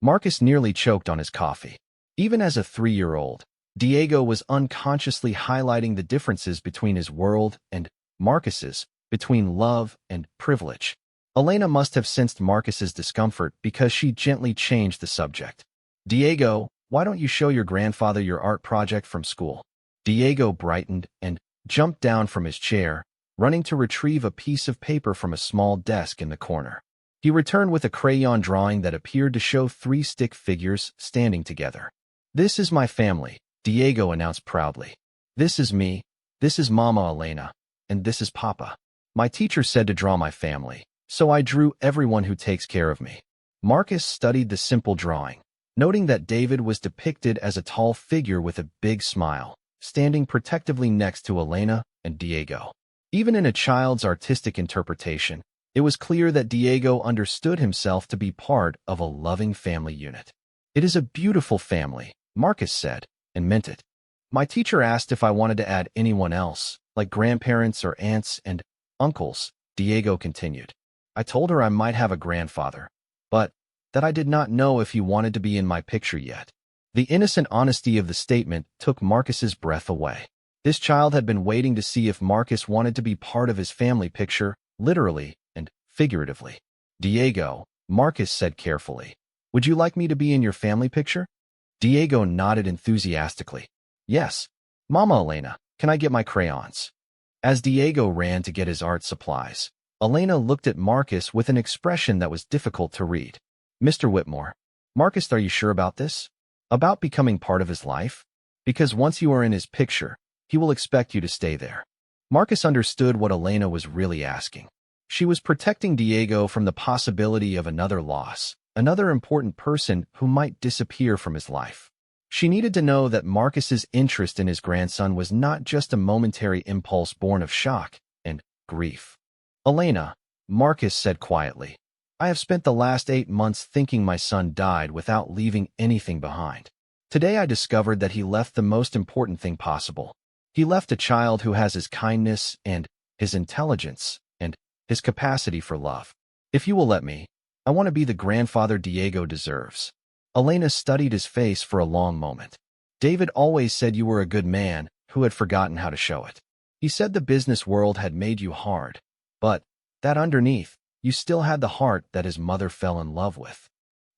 Marcus nearly choked on his coffee. Even as a 3-year-old, Diego was unconsciously highlighting the differences between his world and Marcus's, between love and privilege. Elena must have sensed Marcus's discomfort because she gently changed the subject. Diego, why don't you show your grandfather your art project from school? Diego brightened and jumped down from his chair, running to retrieve a piece of paper from a small desk in the corner. He returned with a crayon drawing that appeared to show 3 stick figures standing together. This is my family, Diego announced proudly. This is me, this is Mama Elena, and this is Papa. My teacher said to draw my family, so I drew everyone who takes care of me. Marcus studied the simple drawing, noting that David was depicted as a tall figure with a big smile, standing protectively next to Elena and Diego. Even in a child's artistic interpretation, it was clear that Diego understood himself to be part of a loving family unit. It is a beautiful family, Marcus said, and meant it. My teacher asked if I wanted to add anyone else, like grandparents or aunts and uncles, Diego continued. I told her I might have a grandfather, but that I did not know if he wanted to be in my picture yet. The innocent honesty of the statement took Marcus's breath away. This child had been waiting to see if Marcus wanted to be part of his family picture, literally and figuratively. Diego, Marcus said carefully, would you like me to be in your family picture? Diego nodded enthusiastically. Yes. Mama Elena, can I get my crayons? As Diego ran to get his art supplies, Elena looked at Marcus with an expression that was difficult to read. Mr. Whitmore, Marcus, are you sure about this? About becoming part of his life? Because once you are in his picture, he will expect you to stay there. Marcus understood what Elena was really asking. She was protecting Diego from the possibility of another loss, another important person who might disappear from his life. She needed to know that Marcus's interest in his grandson was not just a momentary impulse born of shock and grief. Elena, Marcus said quietly, I have spent the last 8 months thinking my son died without leaving anything behind. Today I discovered that he left the most important thing possible. He left a child who has his kindness and his intelligence and his capacity for love. If you will let me, I want to be the grandfather Diego deserves. Elena studied his face for a long moment. David always said you were a good man who had forgotten how to show it. He said the business world had made you hard, but that underneath, you still had the heart that his mother fell in love with.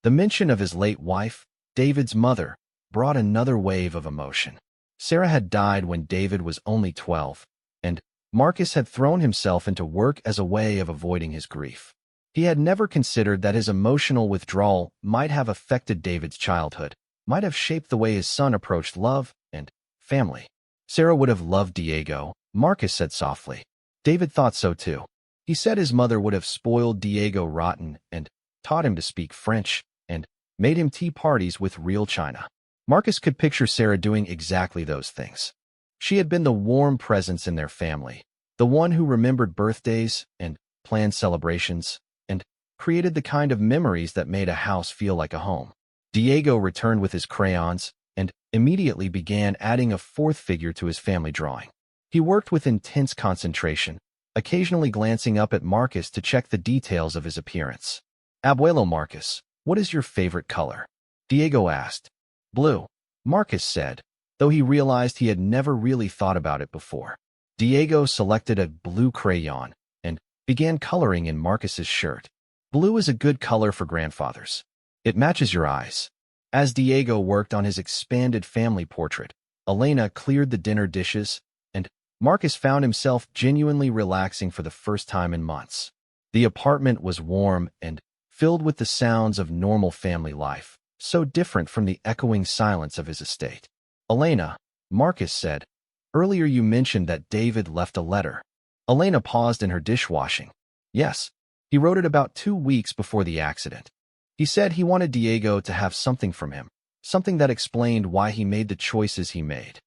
The mention of his late wife, David's mother, brought another wave of emotion. Sarah had died when David was only 12, and Marcus had thrown himself into work as a way of avoiding his grief. He had never considered that his emotional withdrawal might have affected David's childhood, might have shaped the way his son approached love and family. Sarah would have loved Diego, Marcus said softly. David thought so too. He said his mother would have spoiled Diego rotten and taught him to speak French and made him tea parties with real china. Marcus could picture Sarah doing exactly those things. She had been the warm presence in their family, the one who remembered birthdays and planned celebrations, and created the kind of memories that made a house feel like a home. Diego returned with his crayons and immediately began adding a fourth figure to his family drawing. He worked with intense concentration, occasionally glancing up at Marcus to check the details of his appearance. "Abuelo Marcus, what is your favorite color?" Diego asked. "Blue," Marcus said, though he realized he had never really thought about it before. Diego selected a blue crayon and began coloring in Marcus's shirt. "Blue is a good color for grandfathers. It matches your eyes." As Diego worked on his expanded family portrait, Elena cleared the dinner dishes, and Marcus found himself genuinely relaxing for the first time in months. The apartment was warm and filled with the sounds of normal family life, so different from the echoing silence of his estate. "Elena," Marcus said, "earlier you mentioned that David left a letter." Elena paused in her dishwashing. "Yes, he wrote it about 2 weeks before the accident. He said he wanted Diego to have something from him, something that explained why he made the choices he made.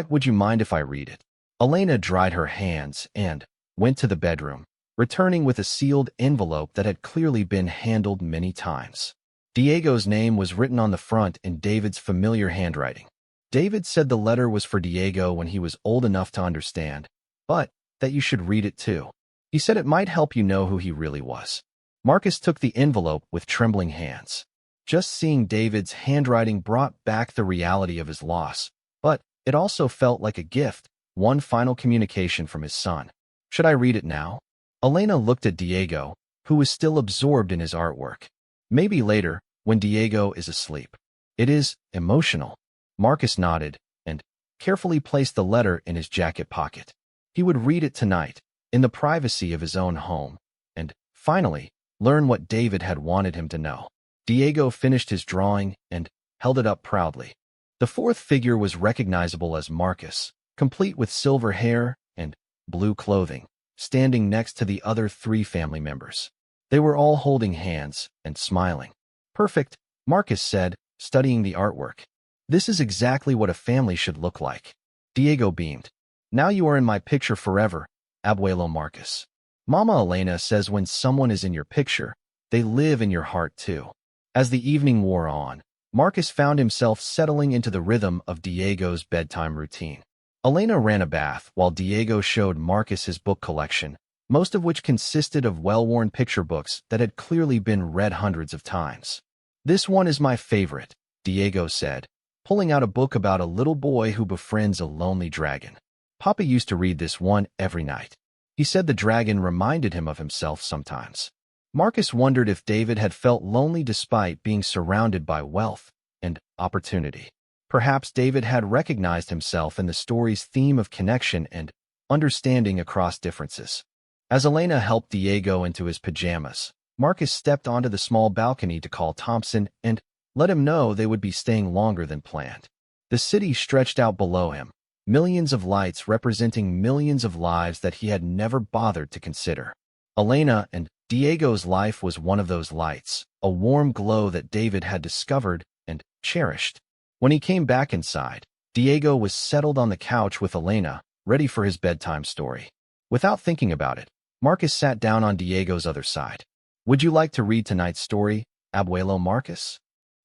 Would you mind if I read it?" Elena dried her hands and went to the bedroom, returning with a sealed envelope that had clearly been handled many times. Diego's name was written on the front in David's familiar handwriting. David said the letter was for Diego when he was old enough to understand, but that you should read it too. He said it might help you know who he really was. Marcus took the envelope with trembling hands. Just seeing David's handwriting brought back the reality of his loss, but it also felt like a gift, one final communication from his son. "Should I read it now?" Elena looked at Diego, who was still absorbed in his artwork. "Maybe later, when Diego is asleep." "It is emotional." Marcus nodded and carefully placed the letter in his jacket pocket. He would read it tonight, in the privacy of his own home, and, finally, learn what David had wanted him to know. Diego finished his drawing and held it up proudly. The fourth figure was recognizable as Marcus, complete with silver hair and blue clothing, standing next to the other 3 family members. They were all holding hands and smiling. "Perfect," Marcus said, studying the artwork. "This is exactly what a family should look like." Diego beamed. "Now you are in my picture forever, Abuelo Marcus. Mama Elena says when someone is in your picture, they live in your heart too." As the evening wore on, Marcus found himself settling into the rhythm of Diego's bedtime routine. Elena ran a bath while Diego showed Marcus his book collection, most of which consisted of well-worn picture books that had clearly been read hundreds of times. "This one is my favorite," Diego said, pulling out a book about a little boy who befriends a lonely dragon. "Papa used to read this one every night. He said the dragon reminded him of himself sometimes." Marcus wondered if David had felt lonely despite being surrounded by wealth and opportunity. Perhaps David had recognized himself in the story's theme of connection and understanding across differences. As Elena helped Diego into his pajamas, Marcus stepped onto the small balcony to call Thompson and let him know they would be staying longer than planned. The city stretched out below him, millions of lights representing millions of lives that he had never bothered to consider. Elena and Diego's life was one of those lights, a warm glow that David had discovered and cherished. When he came back inside, Diego was settled on the couch with Elena, ready for his bedtime story. Without thinking about it, Marcus sat down on Diego's other side. "Would you like to read tonight's story, Abuelo Marcus?"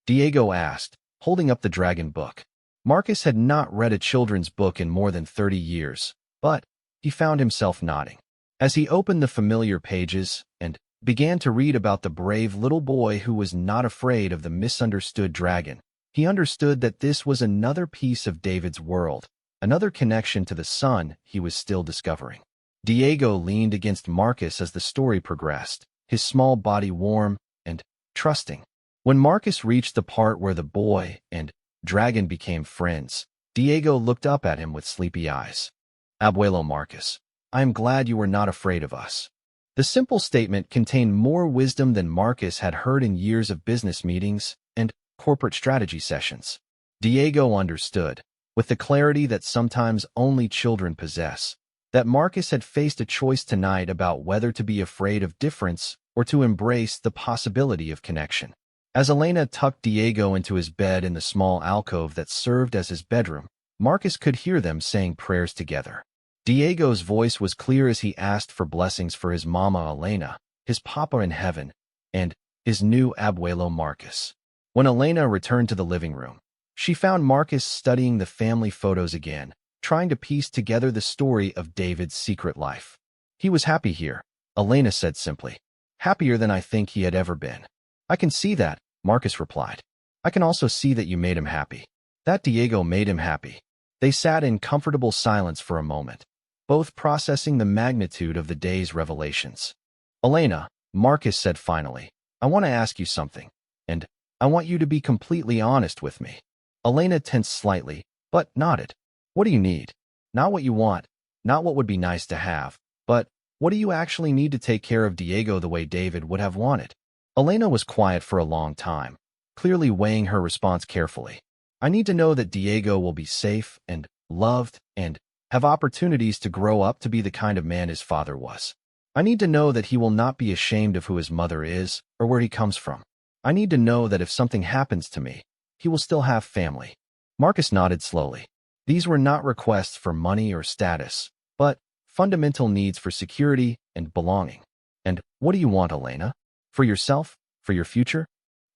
Diego asked, holding up the dragon book. Marcus had not read a children's book in more than 30 years, but he found himself nodding. As he opened the familiar pages and began to read about the brave little boy who was not afraid of the misunderstood dragon, he understood that this was another piece of David's world, another connection to the son he was still discovering. Diego leaned against Marcus as the story progressed, his small body warm and trusting. When Marcus reached the part where the boy and dragon became friends, Diego looked up at him with sleepy eyes. "Abuelo Marcus, I am glad you were not afraid of us." The simple statement contained more wisdom than Marcus had heard in years of business meetings and corporate strategy sessions. Diego understood, with the clarity that sometimes only children possess, that Marcus had faced a choice tonight about whether to be afraid of difference or to embrace the possibility of connection. As Elena tucked Diego into his bed in the small alcove that served as his bedroom, Marcus could hear them saying prayers together. Diego's voice was clear as he asked for blessings for his mama Elena, his papa in heaven, and his new abuelo Marcus. When Elena returned to the living room, she found Marcus studying the family photos again, trying to piece together the story of David's secret life. He was happy here, Elena said simply. Happier than I think he had ever been. I can see that, Marcus replied. I can also see that you made him happy. That Diego made him happy. They sat in comfortable silence for a moment, both processing the magnitude of the day's revelations. Elena, Marcus said finally, I want to ask you something, and I want you to be completely honest with me. Elena tensed slightly, but nodded. What do you need? Not what you want, not what would be nice to have, but what do you actually need to take care of Diego the way David would have wanted? Elena was quiet for a long time, clearly weighing her response carefully. I need to know that Diego will be safe and loved and have opportunities to grow up to be the kind of man his father was. I need to know that he will not be ashamed of who his mother is or where he comes from. I need to know that if something happens to me, he will still have family. Marcus nodded slowly. These were not requests for money or status, but fundamental needs for security and belonging. And what do you want, Elena? For yourself? For your future?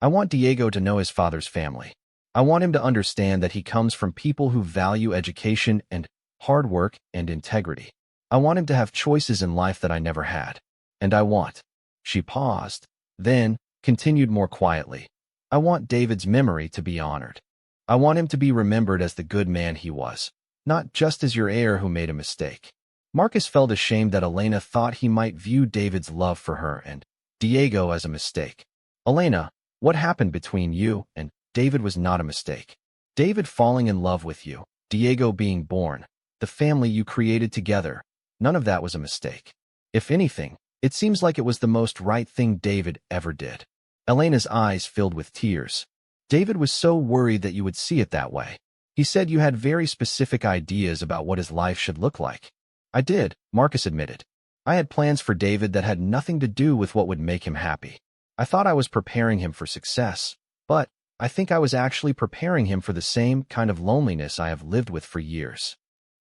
I want Diego to know his father's family. I want him to understand that he comes from people who value education and hard work and integrity. I want him to have choices in life that I never had. And I want. She paused, then continued more quietly. I want David's memory to be honored. I want him to be remembered as the good man he was, not just as your heir who made a mistake. Marcus felt ashamed that Elena thought he might view David's love for her and Diego as a mistake. Elena, what happened between you and David was not a mistake. David falling in love with you, Diego being born, the family you created together, none of that was a mistake. If anything, it seems like it was the most right thing David ever did. Elena's eyes filled with tears. David was so worried that you would see it that way. He said you had very specific ideas about what his life should look like. I did, Marcus admitted. I had plans for David that had nothing to do with what would make him happy. I thought I was preparing him for success, but I think I was actually preparing him for the same kind of loneliness I have lived with for years.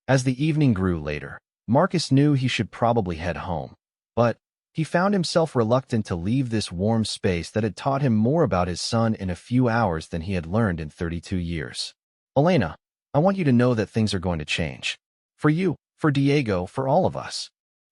As the evening grew later, Marcus knew he should probably head home, but he found himself reluctant to leave this warm space that had taught him more about his son in a few hours than he had learned in 32 years. Elena, I want you to know that things are going to change. For you, for Diego, for all of us.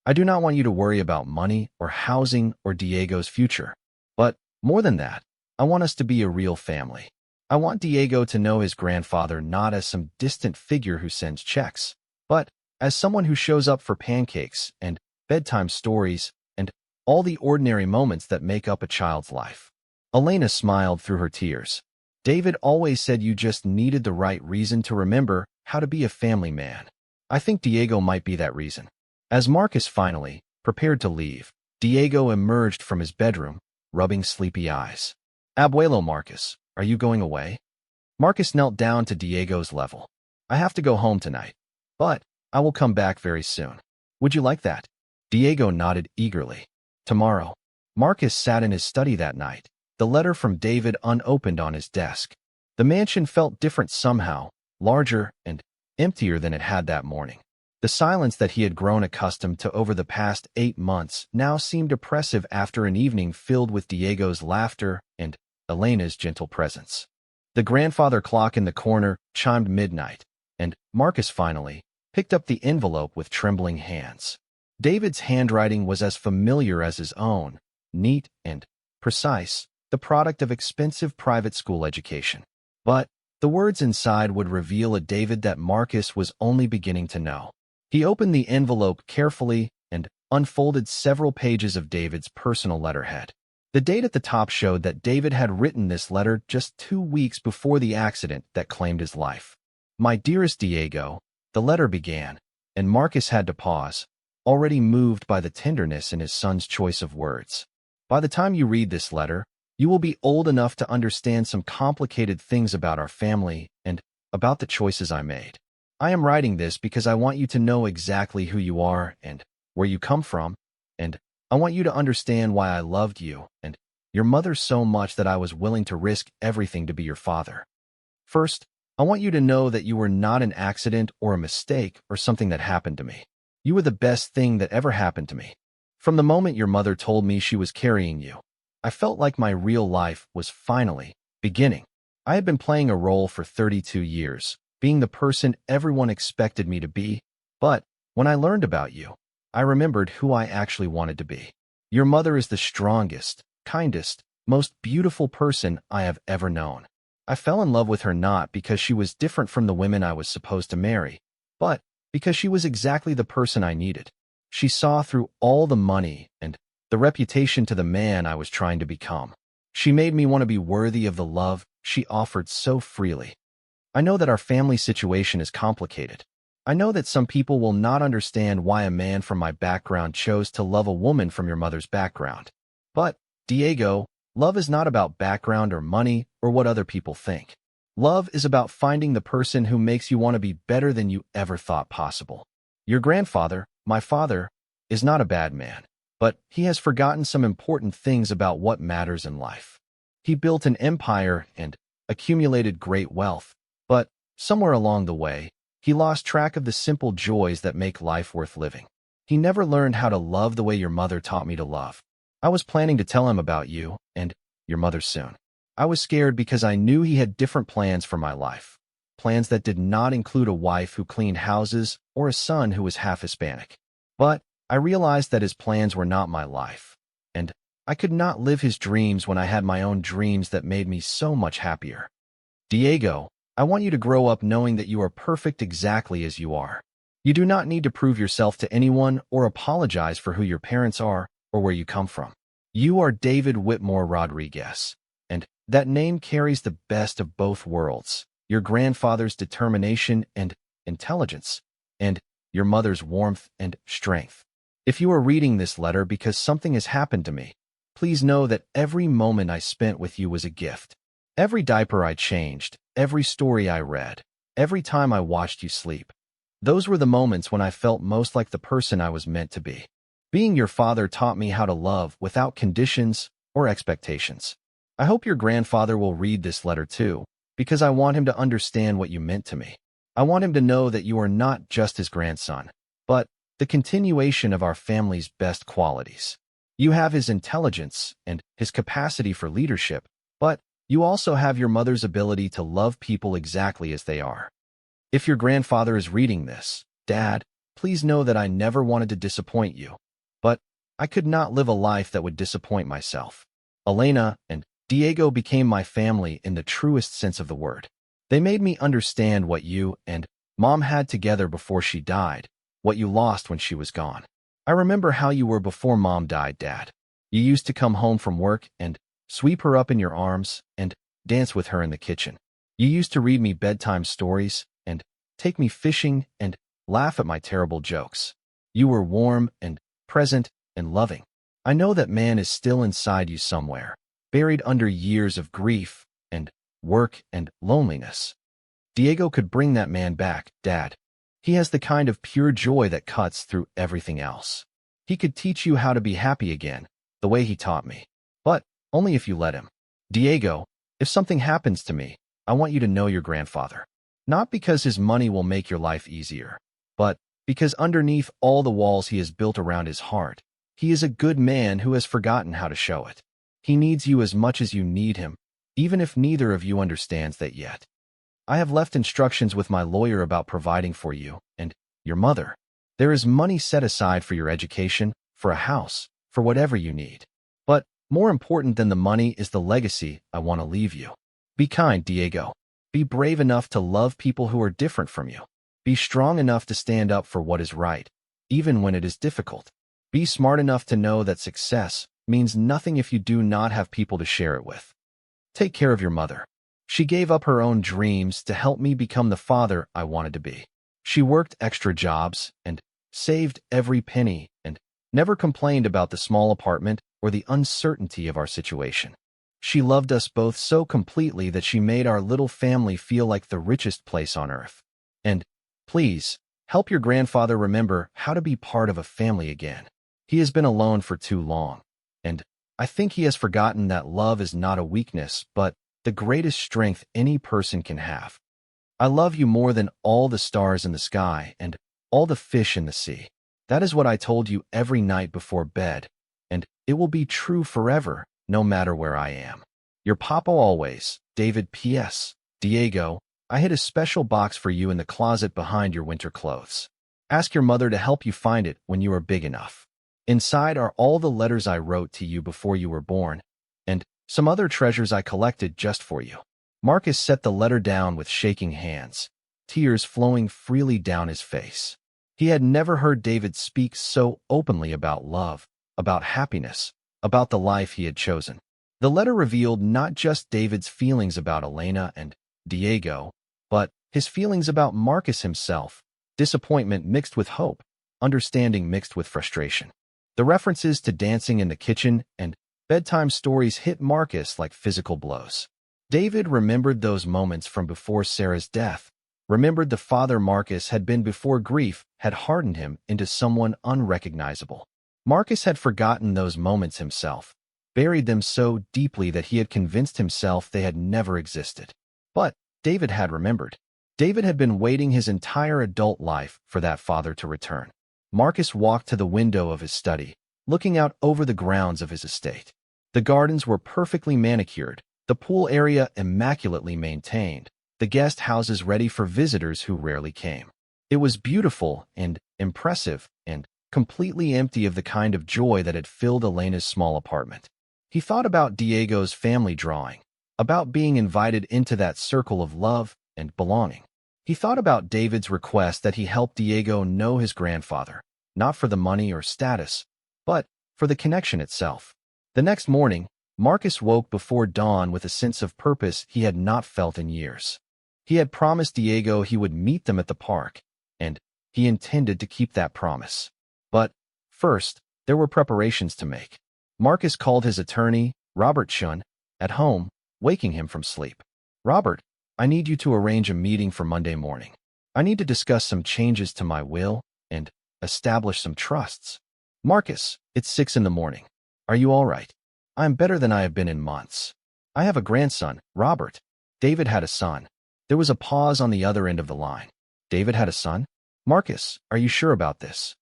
I do not want you to worry about money or housing or Diego's future. But more than that, I want us to be a real family. I want Diego to know his grandfather not as some distant figure who sends checks, but as someone who shows up for pancakes and bedtime stories and all the ordinary moments that make up a child's life. Elena smiled through her tears. David always said you just needed the right reason to remember how to be a family man. I think Diego might be that reason. As Marcus finally prepared to leave, Diego emerged from his bedroom, rubbing sleepy eyes. Abuelo Marcus, are you going away? Marcus knelt down to Diego's level. I have to go home tonight, but I will come back very soon. Would you like that? Diego nodded eagerly. Tomorrow. Marcus sat in his study that night, the letter from David unopened on his desk. The mansion felt different somehow, larger and emptier than it had that morning. The silence that he had grown accustomed to over the past 8 months now seemed oppressive after an evening filled with Diego's laughter and Elena's gentle presence. The grandfather clock in the corner chimed midnight, and Marcus finally picked up the envelope with trembling hands. David's handwriting was as familiar as his own, neat and precise, the product of expensive private school education. But the words inside would reveal a David that Marcus was only beginning to know. He opened the envelope carefully and unfolded several pages of David's personal letterhead. The date at the top showed that David had written this letter just 2 weeks before the accident that claimed his life. My dearest Diego, the letter began, and Marcus had to pause, already moved by the tenderness in his son's choice of words. By the time you read this letter, you will be old enough to understand some complicated things about our family and about the choices I made. I am writing this because I want you to know exactly who you are and where you come from, and I want you to understand why I loved you and your mother so much that I was willing to risk everything to be your father. First, I want you to know that you were not an accident or a mistake or something that happened to me. You were the best thing that ever happened to me. From the moment your mother told me she was carrying you, I felt like my real life was finally beginning. I had been playing a role for 32 years, being the person everyone expected me to be, but when I learned about you, I remembered who I actually wanted to be. Your mother is the strongest, kindest, most beautiful person I have ever known. I fell in love with her not because she was different from the women I was supposed to marry, but because she was exactly the person I needed. She saw through all the money and the reputation to the man I was trying to become. She made me want to be worthy of the love she offered so freely. I know that our family situation is complicated. I know that some people will not understand why a man from my background chose to love a woman from your mother's background. But, Diego, love is not about background or money or what other people think. Love is about finding the person who makes you want to be better than you ever thought possible. Your grandfather, my father, is not a bad man, but he has forgotten some important things about what matters in life. He built an empire and accumulated great wealth, but somewhere along the way, he lost track of the simple joys that make life worth living. He never learned how to love the way your mother taught me to love. I was planning to tell him about you and your mother soon. I was scared because I knew he had different plans for my life. Plans that did not include a wife who cleaned houses or a son who was half Hispanic. But I realized that his plans were not my life, and I could not live his dreams when I had my own dreams that made me so much happier. Diego, I want you to grow up knowing that you are perfect exactly as you are. You do not need to prove yourself to anyone or apologize for who your parents are or where you come from. You are David Whitmore Rodriguez, and that name carries the best of both worlds, your grandfather's determination and intelligence, and your mother's warmth and strength. If you are reading this letter because something has happened to me, please know that every moment I spent with you was a gift. Every diaper I changed, every story I read, every time I watched you sleep. Those were the moments when I felt most like the person I was meant to be. Being your father taught me how to love without conditions or expectations. I hope your grandfather will read this letter too, because I want him to understand what you meant to me. I want him to know that you are not just his grandson, but the continuation of our family's best qualities. You have his intelligence and his capacity for leadership, but you also have your mother's ability to love people exactly as they are. If your grandfather is reading this, Dad, please know that I never wanted to disappoint you, but I could not live a life that would disappoint myself. Elena and Diego became my family in the truest sense of the word. They made me understand what you and Mom had together before she died, what you lost when she was gone. I remember how you were before Mom died, Dad. You used to come home from work and sweep her up in your arms and dance with her in the kitchen. You used to read me bedtime stories and take me fishing and laugh at my terrible jokes. You were warm and present and loving. I know that man is still inside you somewhere, buried under years of grief and work and loneliness. Diego could bring that man back, Dad. He has the kind of pure joy that cuts through everything else. He could teach you how to be happy again, the way he taught me. But only if you let him. Diego, if something happens to me, I want you to know your grandfather. Not because his money will make your life easier, but because underneath all the walls he has built around his heart, he is a good man who has forgotten how to show it. He needs you as much as you need him, even if neither of you understands that yet. I have left instructions with my lawyer about providing for you and your mother. There is money set aside for your education, for a house, for whatever you need. But more important than the money is the legacy I want to leave you. Be kind, Diego. Be brave enough to love people who are different from you. Be strong enough to stand up for what is right, even when it is difficult. Be smart enough to know that success means nothing if you do not have people to share it with. Take care of your mother. She gave up her own dreams to help me become the father I wanted to be. She worked extra jobs and saved every penny and never complained about the small apartment or the uncertainty of our situation. She loved us both so completely that she made our little family feel like the richest place on earth. And please, help your grandfather remember how to be part of a family again. He has been alone for too long. And I think he has forgotten that love is not a weakness, but the greatest strength any person can have. I love you more than all the stars in the sky and all the fish in the sea. That is what I told you every night before bed, and it will be true forever, no matter where I am. Your papa always, David. P.S. Diego, I hid a special box for you in the closet behind your winter clothes. Ask your mother to help you find it when you are big enough. Inside are all the letters I wrote to you before you were born, and some other treasures I collected just for you. Marcus set the letter down with shaking hands, tears flowing freely down his face. He had never heard David speak so openly about love, about happiness, about the life he had chosen. The letter revealed not just David's feelings about Elena and Diego, but his feelings about Marcus himself, disappointment mixed with hope, understanding mixed with frustration. The references to dancing in the kitchen and bedtime stories hit Marcus like physical blows. David remembered those moments from before Sarah's death, remembered the father Marcus had been before grief had hardened him into someone unrecognizable. Marcus had forgotten those moments himself, buried them so deeply that he had convinced himself they had never existed. But David had remembered. David had been waiting his entire adult life for that father to return. Marcus walked to the window of his study, looking out over the grounds of his estate. The gardens were perfectly manicured, the pool area immaculately maintained, the guest houses ready for visitors who rarely came. It was beautiful and impressive and completely empty of the kind of joy that had filled Elena's small apartment. He thought about Diego's family drawing, about being invited into that circle of love and belonging. He thought about David's request that he help Diego know his grandfather, not for the money or status, but for the connection itself. The next morning, Marcus woke before dawn with a sense of purpose he had not felt in years. He had promised Diego he would meet them at the park, and he intended to keep that promise. But first, there were preparations to make. Marcus called his attorney, Robert Chun, at home, waking him from sleep. Robert, I need you to arrange a meeting for Monday morning. I need to discuss some changes to my will and establish some trusts. Marcus, it's 6 in the morning. Are you all right? I'm better than I have been in months. I have a grandson, Robert. David had a son. There was a pause on the other end of the line. David had a son? Marcus, are you sure about this?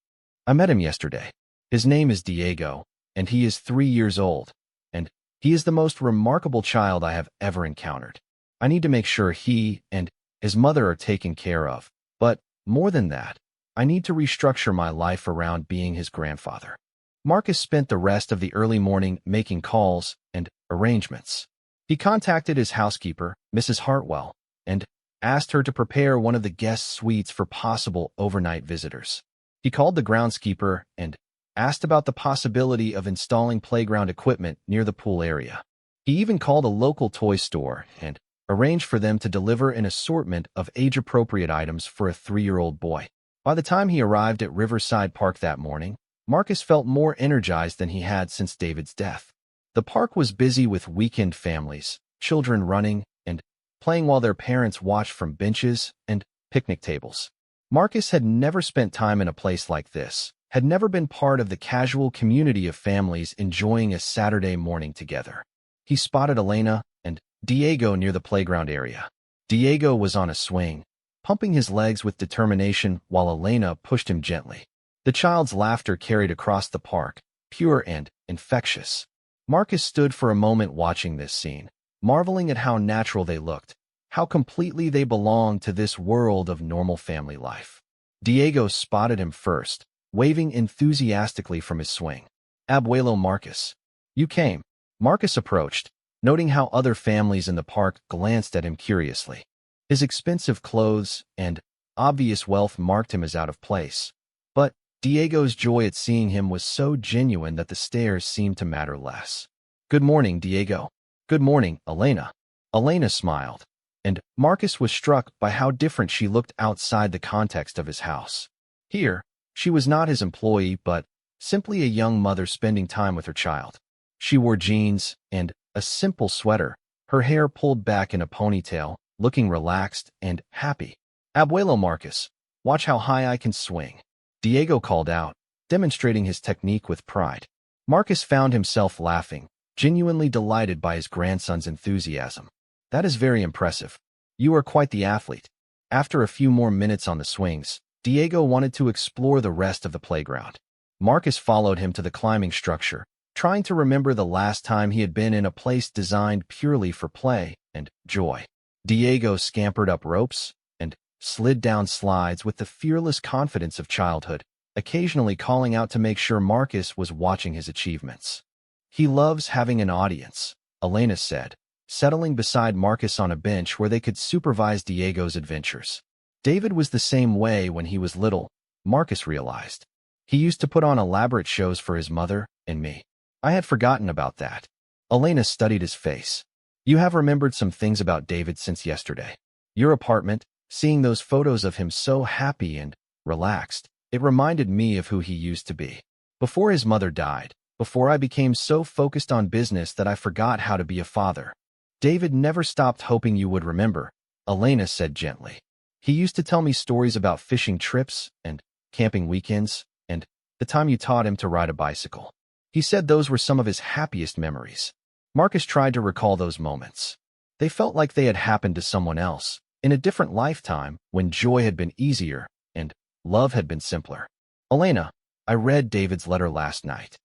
I met him yesterday. His name is Diego, and he is 3 years old, and he is the most remarkable child I have ever encountered. I need to make sure he and his mother are taken care of, but more than that, I need to restructure my life around being his grandfather. Marcus spent the rest of the early morning making calls and arrangements. He contacted his housekeeper, Mrs. Hartwell, and asked her to prepare one of the guest suites for possible overnight visitors. He called the groundskeeper and asked about the possibility of installing playground equipment near the pool area. He even called a local toy store and arranged for them to deliver an assortment of age-appropriate items for a 3-year-old boy. By the time he arrived at Riverside Park that morning, Marcus felt more energized than he had since David's death. The park was busy with weekend families, children running and playing while their parents watched from benches and picnic tables. Marcus had never spent time in a place like this, had never been part of the casual community of families enjoying a Saturday morning together. He spotted Elena and Diego near the playground area. Diego was on a swing, pumping his legs with determination while Elena pushed him gently. The child's laughter carried across the park, pure and infectious. Marcus stood for a moment watching this scene, marveling at how natural they looked, how completely they belonged to this world of normal family life. Diego spotted him first, waving enthusiastically from his swing. Abuelo Marcus. You came. Marcus approached, noting how other families in the park glanced at him curiously. His expensive clothes and obvious wealth marked him as out of place, but Diego's joy at seeing him was so genuine that the stares seemed to matter less. Good morning, Diego. Good morning, Elena. Elena smiled, and Marcus was struck by how different she looked outside the context of his house. Here, she was not his employee, but simply a young mother spending time with her child. She wore jeans and a simple sweater, her hair pulled back in a ponytail, looking relaxed and happy. Abuelo Marcus, watch how high I can swing. Diego called out, demonstrating his technique with pride. Marcus found himself laughing, genuinely delighted by his grandson's enthusiasm. That is very impressive. You are quite the athlete. After a few more minutes on the swings, Diego wanted to explore the rest of the playground. Marcus followed him to the climbing structure, trying to remember the last time he had been in a place designed purely for play and joy. Diego scampered up ropes and slid down slides with the fearless confidence of childhood, occasionally calling out to make sure Marcus was watching his achievements. He loves having an audience, Elena said, settling beside Marcus on a bench where they could supervise Diego's adventures. David was the same way when he was little, Marcus realized. He used to put on elaborate shows for his mother and me. I had forgotten about that. Elena studied his face. You have remembered some things about David since yesterday. Your apartment, seeing those photos of him so happy and relaxed, it reminded me of who he used to be. Before his mother died, before I became so focused on business that I forgot how to be a father. David never stopped hoping you would remember, Elena said gently. He used to tell me stories about fishing trips and camping weekends and the time you taught him to ride a bicycle. He said those were some of his happiest memories. Marcus tried to recall those moments. They felt like they had happened to someone else, in a different lifetime when joy had been easier and love had been simpler. Elena, I read David's letter last night.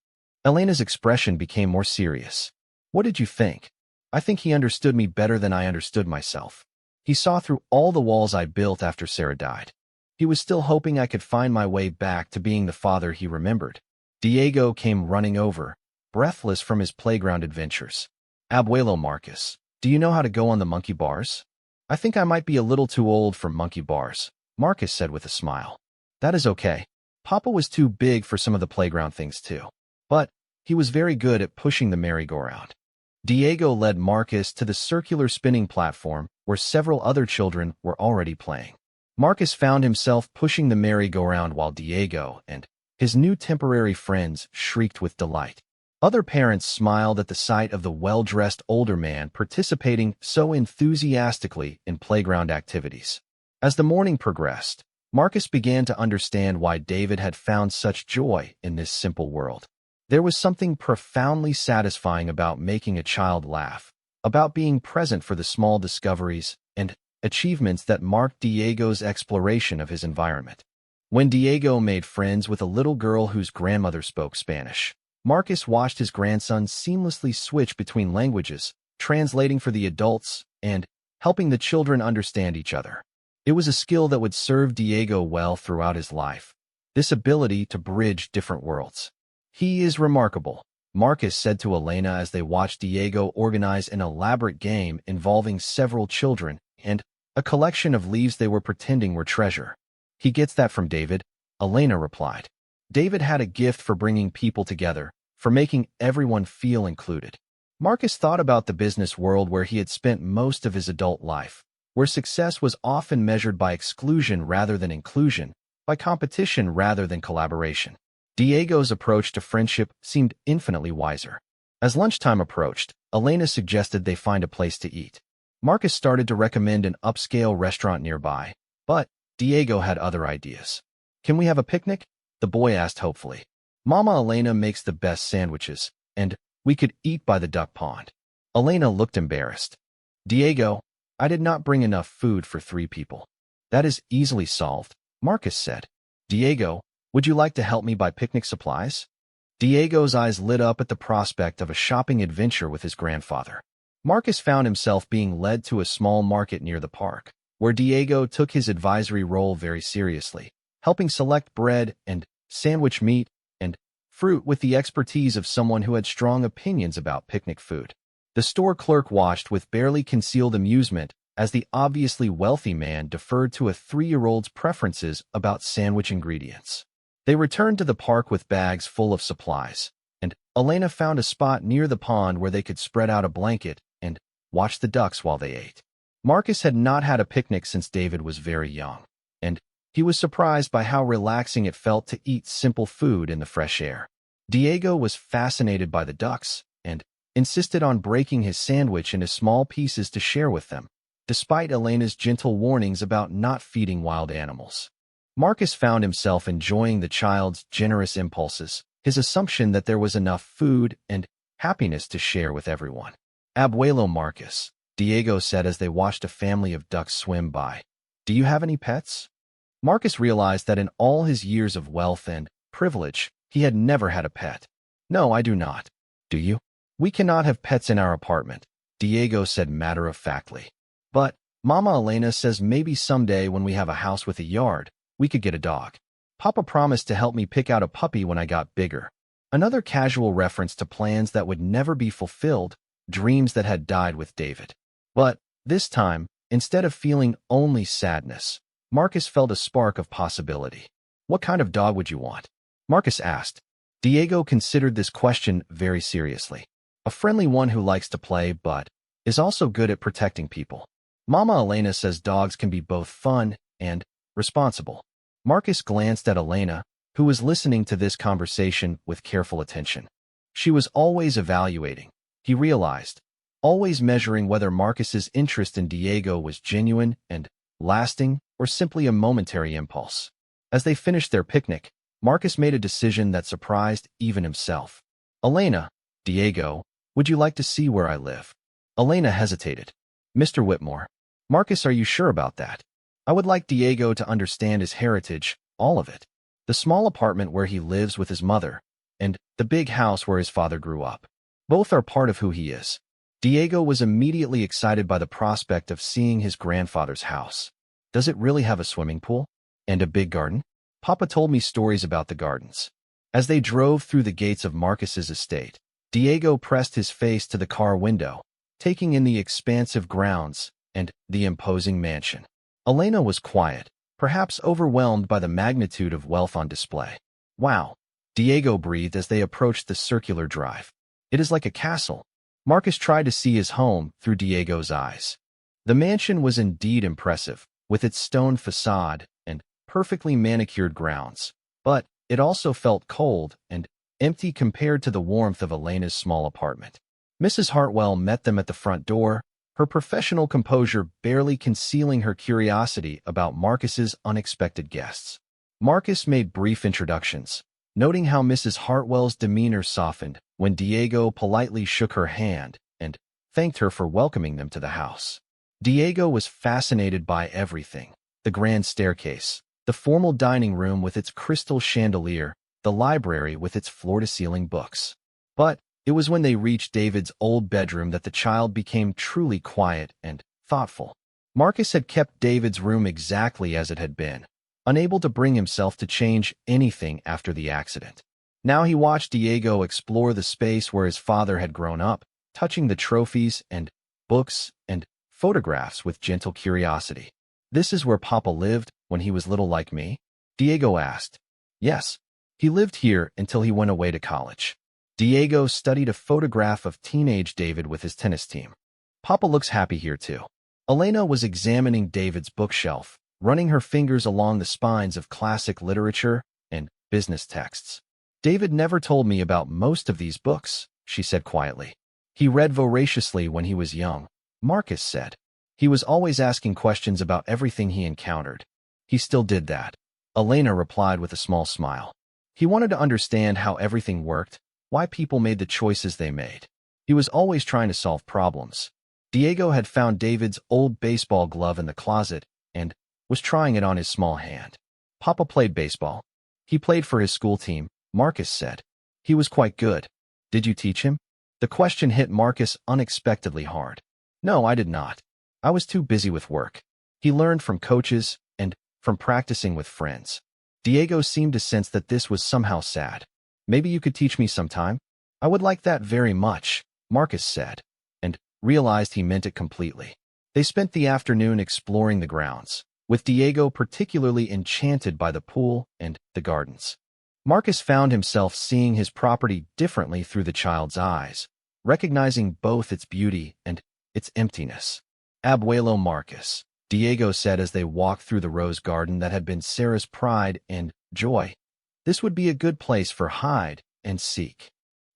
Elena's expression became more serious. What did you think? I think he understood me better than I understood myself. He saw through all the walls I built after Sarah died. He was still hoping I could find my way back to being the father he remembered. Diego came running over, breathless from his playground adventures. Abuelo Marcus, do you know how to go on the monkey bars? I think I might be a little too old for monkey bars, Marcus said with a smile. That is okay. Papa was too big for some of the playground things too. But he was very good at pushing the merry-go-round. Diego led Marcus to the circular spinning platform where several other children were already playing. Marcus found himself pushing the merry-go-round while Diego and his new temporary friends shrieked with delight. Other parents smiled at the sight of the well-dressed older man participating so enthusiastically in playground activities. As the morning progressed, Marcus began to understand why David had found such joy in this simple world. There was something profoundly satisfying about making a child laugh, about being present for the small discoveries and achievements that marked Diego's exploration of his environment. When Diego made friends with a little girl whose grandmother spoke Spanish, Marcus watched his grandson seamlessly switch between languages, translating for the adults and helping the children understand each other. It was a skill that would serve Diego well throughout his life, this ability to bridge different worlds. He is remarkable, Marcus said to Elena as they watched Diego organize an elaborate game involving several children and a collection of leaves they were pretending were treasure. He gets that from David, Elena replied. David had a gift for bringing people together, for making everyone feel included. Marcus thought about the business world where he had spent most of his adult life, where success was often measured by exclusion rather than inclusion, by competition rather than collaboration. Diego's approach to friendship seemed infinitely wiser. As lunchtime approached, Elena suggested they find a place to eat. Marcus started to recommend an upscale restaurant nearby, but Diego had other ideas. Can we have a picnic? The boy asked hopefully. Mama Elena makes the best sandwiches, and we could eat by the duck pond. Elena looked embarrassed. Diego, I did not bring enough food for 3 people. That is easily solved, Marcus said. Diego, would you like to help me buy picnic supplies? Diego's eyes lit up at the prospect of a shopping adventure with his grandfather. Marcus found himself being led to a small market near the park, where Diego took his advisory role very seriously, helping select bread and sandwich meat and fruit with the expertise of someone who had strong opinions about picnic food. The store clerk watched with barely concealed amusement as the obviously wealthy man deferred to a 3-year-old's preferences about sandwich ingredients. They returned to the park with bags full of supplies, and Elena found a spot near the pond where they could spread out a blanket and watch the ducks while they ate. Marcus had not had a picnic since David was very young, and he was surprised by how relaxing it felt to eat simple food in the fresh air. Diego was fascinated by the ducks and insisted on breaking his sandwich into small pieces to share with them, despite Elena's gentle warnings about not feeding wild animals. Marcus found himself enjoying the child's generous impulses, his assumption that there was enough food and happiness to share with everyone. Abuelo Marcus, Diego said as they watched a family of ducks swim by. Do you have any pets? Marcus realized that in all his years of wealth and privilege, he had never had a pet. No, I do not. Do you? We cannot have pets in our apartment, Diego said matter-of-factly. But Mama Elena says maybe someday when we have a house with a yard, we could get a dog. Papa promised to help me pick out a puppy when I got bigger. Another casual reference to plans that would never be fulfilled, dreams that had died with David. But this time, instead of feeling only sadness, Marcus felt a spark of possibility. What kind of dog would you want? Marcus asked. Diego considered this question very seriously. A friendly one who likes to play but is also good at protecting people. Mama Elena says dogs can be both fun and responsible. Marcus glanced at Elena, who was listening to this conversation with careful attention. She was always evaluating, he realized, always measuring whether Marcus's interest in Diego was genuine and lasting or simply a momentary impulse. As they finished their picnic, Marcus made a decision that surprised even himself. Elena, Diego, would you like to see where I live? Elena hesitated. Mr. Whitmore. Marcus, are you sure about that? I would like Diego to understand his heritage, all of it. The small apartment where he lives with his mother, and the big house where his father grew up. Both are part of who he is. Diego was immediately excited by the prospect of seeing his grandfather's house. Does it really have a swimming pool? And a big garden? Papa told me stories about the gardens. As they drove through the gates of Marcus's estate, Diego pressed his face to the car window, taking in the expansive grounds and the imposing mansion. Elena was quiet, perhaps overwhelmed by the magnitude of wealth on display. Wow, Diego breathed as they approached the circular drive. It is like a castle. Marcus tried to see his home through Diego's eyes. The mansion was indeed impressive, with its stone facade and perfectly manicured grounds, but it also felt cold and empty compared to the warmth of Elena's small apartment. Mrs. Hartwell met them at the front door, her professional composure barely concealing her curiosity about Marcus's unexpected guests. Marcus made brief introductions, noting how Mrs. Hartwell's demeanor softened when Diego politely shook her hand and thanked her for welcoming them to the house. Diego was fascinated by everything: the grand staircase, the formal dining room with its crystal chandelier, the library with its floor-to-ceiling books. But it was when they reached David's old bedroom that the child became truly quiet and thoughtful. Marcus had kept David's room exactly as it had been, unable to bring himself to change anything after the accident. Now he watched Diego explore the space where his father had grown up, touching the trophies and books and photographs with gentle curiosity. This is where Papa lived when he was little like me? Diego asked. Yes, he lived here until he went away to college. Diego studied a photograph of teenage David with his tennis team. Papa looks happy here too. Elena was examining David's bookshelf, running her fingers along the spines of classic literature and business texts. David never told me about most of these books, she said quietly. He read voraciously when he was young, Marcus said. He was always asking questions about everything he encountered. He still did that, Elena replied with a small smile. He wanted to understand how everything worked, why people made the choices they made. He was always trying to solve problems. Diego had found David's old baseball glove in the closet and was trying it on his small hand. Papa played baseball. He played for his school team, Marcus said. He was quite good. Did you teach him? The question hit Marcus unexpectedly hard. No, I did not. I was too busy with work. He learned from coaches and from practicing with friends. Diego seemed to sense that this was somehow sad. Maybe you could teach me sometime? I would like that very much, Marcus said, and realized he meant it completely. They spent the afternoon exploring the grounds, with Diego particularly enchanted by the pool and the gardens. Marcus found himself seeing his property differently through the child's eyes, recognizing both its beauty and its emptiness. Abuelo Marcus, Diego said as they walked through the rose garden that had been Sarah's pride and joy. This would be a good place for hide and seek.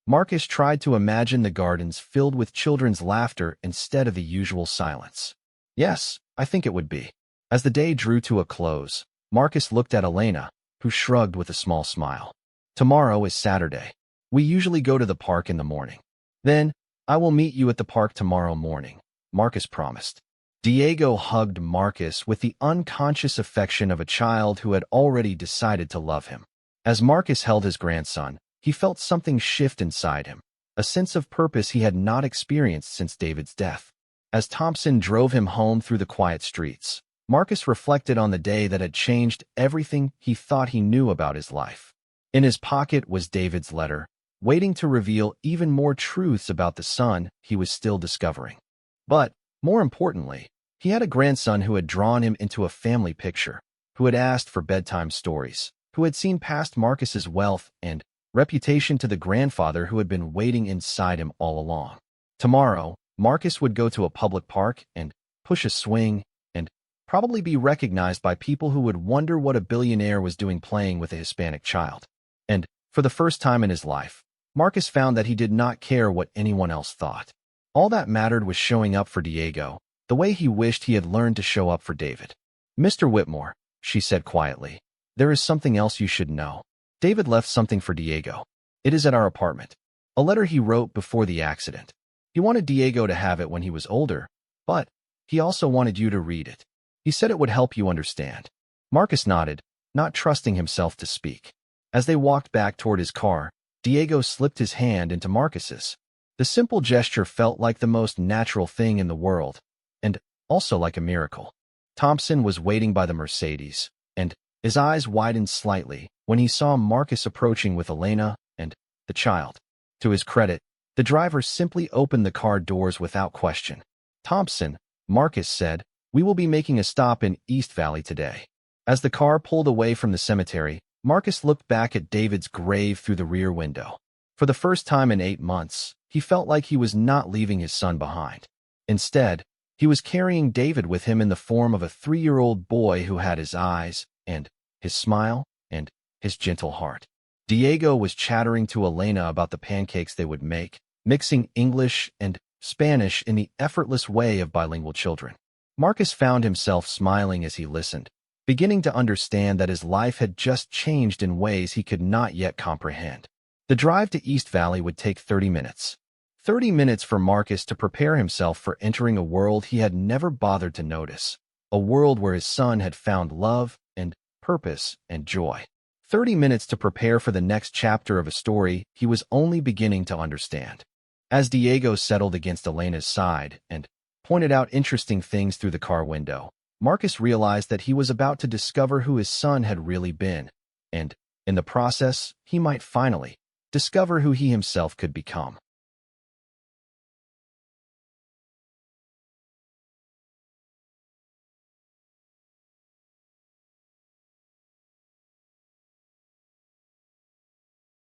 Marcus tried to imagine the gardens filled with children's laughter instead of the usual silence. Yes, I think it would be. As the day drew to a close, Marcus looked at Elena, who shrugged with a small smile. Tomorrow is Saturday. We usually go to the park in the morning. Then, I will meet you at the park tomorrow morning, Marcus promised. Diego hugged Marcus with the unconscious affection of a child who had already decided to love him. As Marcus held his grandson, he felt something shift inside him, a sense of purpose he had not experienced since David's death. As Thompson drove him home through the quiet streets, Marcus reflected on the day that had changed everything he thought he knew about his life. In his pocket was David's letter, waiting to reveal even more truths about the son he was still discovering. But, more importantly, he had a grandson who had drawn him into a family picture, who had asked for bedtime stories, who had seen past Marcus's wealth and reputation to the grandfather who had been waiting inside him all along. Tomorrow, Marcus would go to a public park and push a swing and probably be recognized by people who would wonder what a billionaire was doing playing with a Hispanic child. And, for the first time in his life, Marcus found that he did not care what anyone else thought. All that mattered was showing up for Diego, the way he wished he had learned to show up for David. "Mr. Whitmore," she said quietly, "there is something else you should know. David left something for Diego. It is at our apartment. A letter he wrote before the accident. He wanted Diego to have it when he was older, but he also wanted you to read it. He said it would help you understand." Marcus nodded, not trusting himself to speak. As they walked back toward his car, Diego slipped his hand into Marcus's. The simple gesture felt like the most natural thing in the world, and also like a miracle. Thompson was waiting by the Mercedes, and his eyes widened slightly when he saw Marcus approaching with Elena and the child. To his credit, the driver simply opened the car doors without question. "Thompson," Marcus said, "we will be making a stop in East Valley today." As the car pulled away from the cemetery, Marcus looked back at David's grave through the rear window. For the first time in 8 months, he felt like he was not leaving his son behind. Instead, he was carrying David with him in the form of a 3-year-old boy who had his eyes, and his smile, and his gentle heart. Diego was chattering to Elena about the pancakes they would make, mixing English and Spanish in the effortless way of bilingual children. Marcus found himself smiling as he listened, beginning to understand that his life had just changed in ways he could not yet comprehend. The drive to East Valley would take 30 minutes. 30 minutes for Marcus to prepare himself for entering a world he had never bothered to notice, a world where his son had found love and purpose and joy. 30 minutes to prepare for the next chapter of a story he was only beginning to understand. As Diego settled against Elena's side and pointed out interesting things through the car window, Marcus realized that he was about to discover who his son had really been, and, in the process, he might finally discover who he himself could become.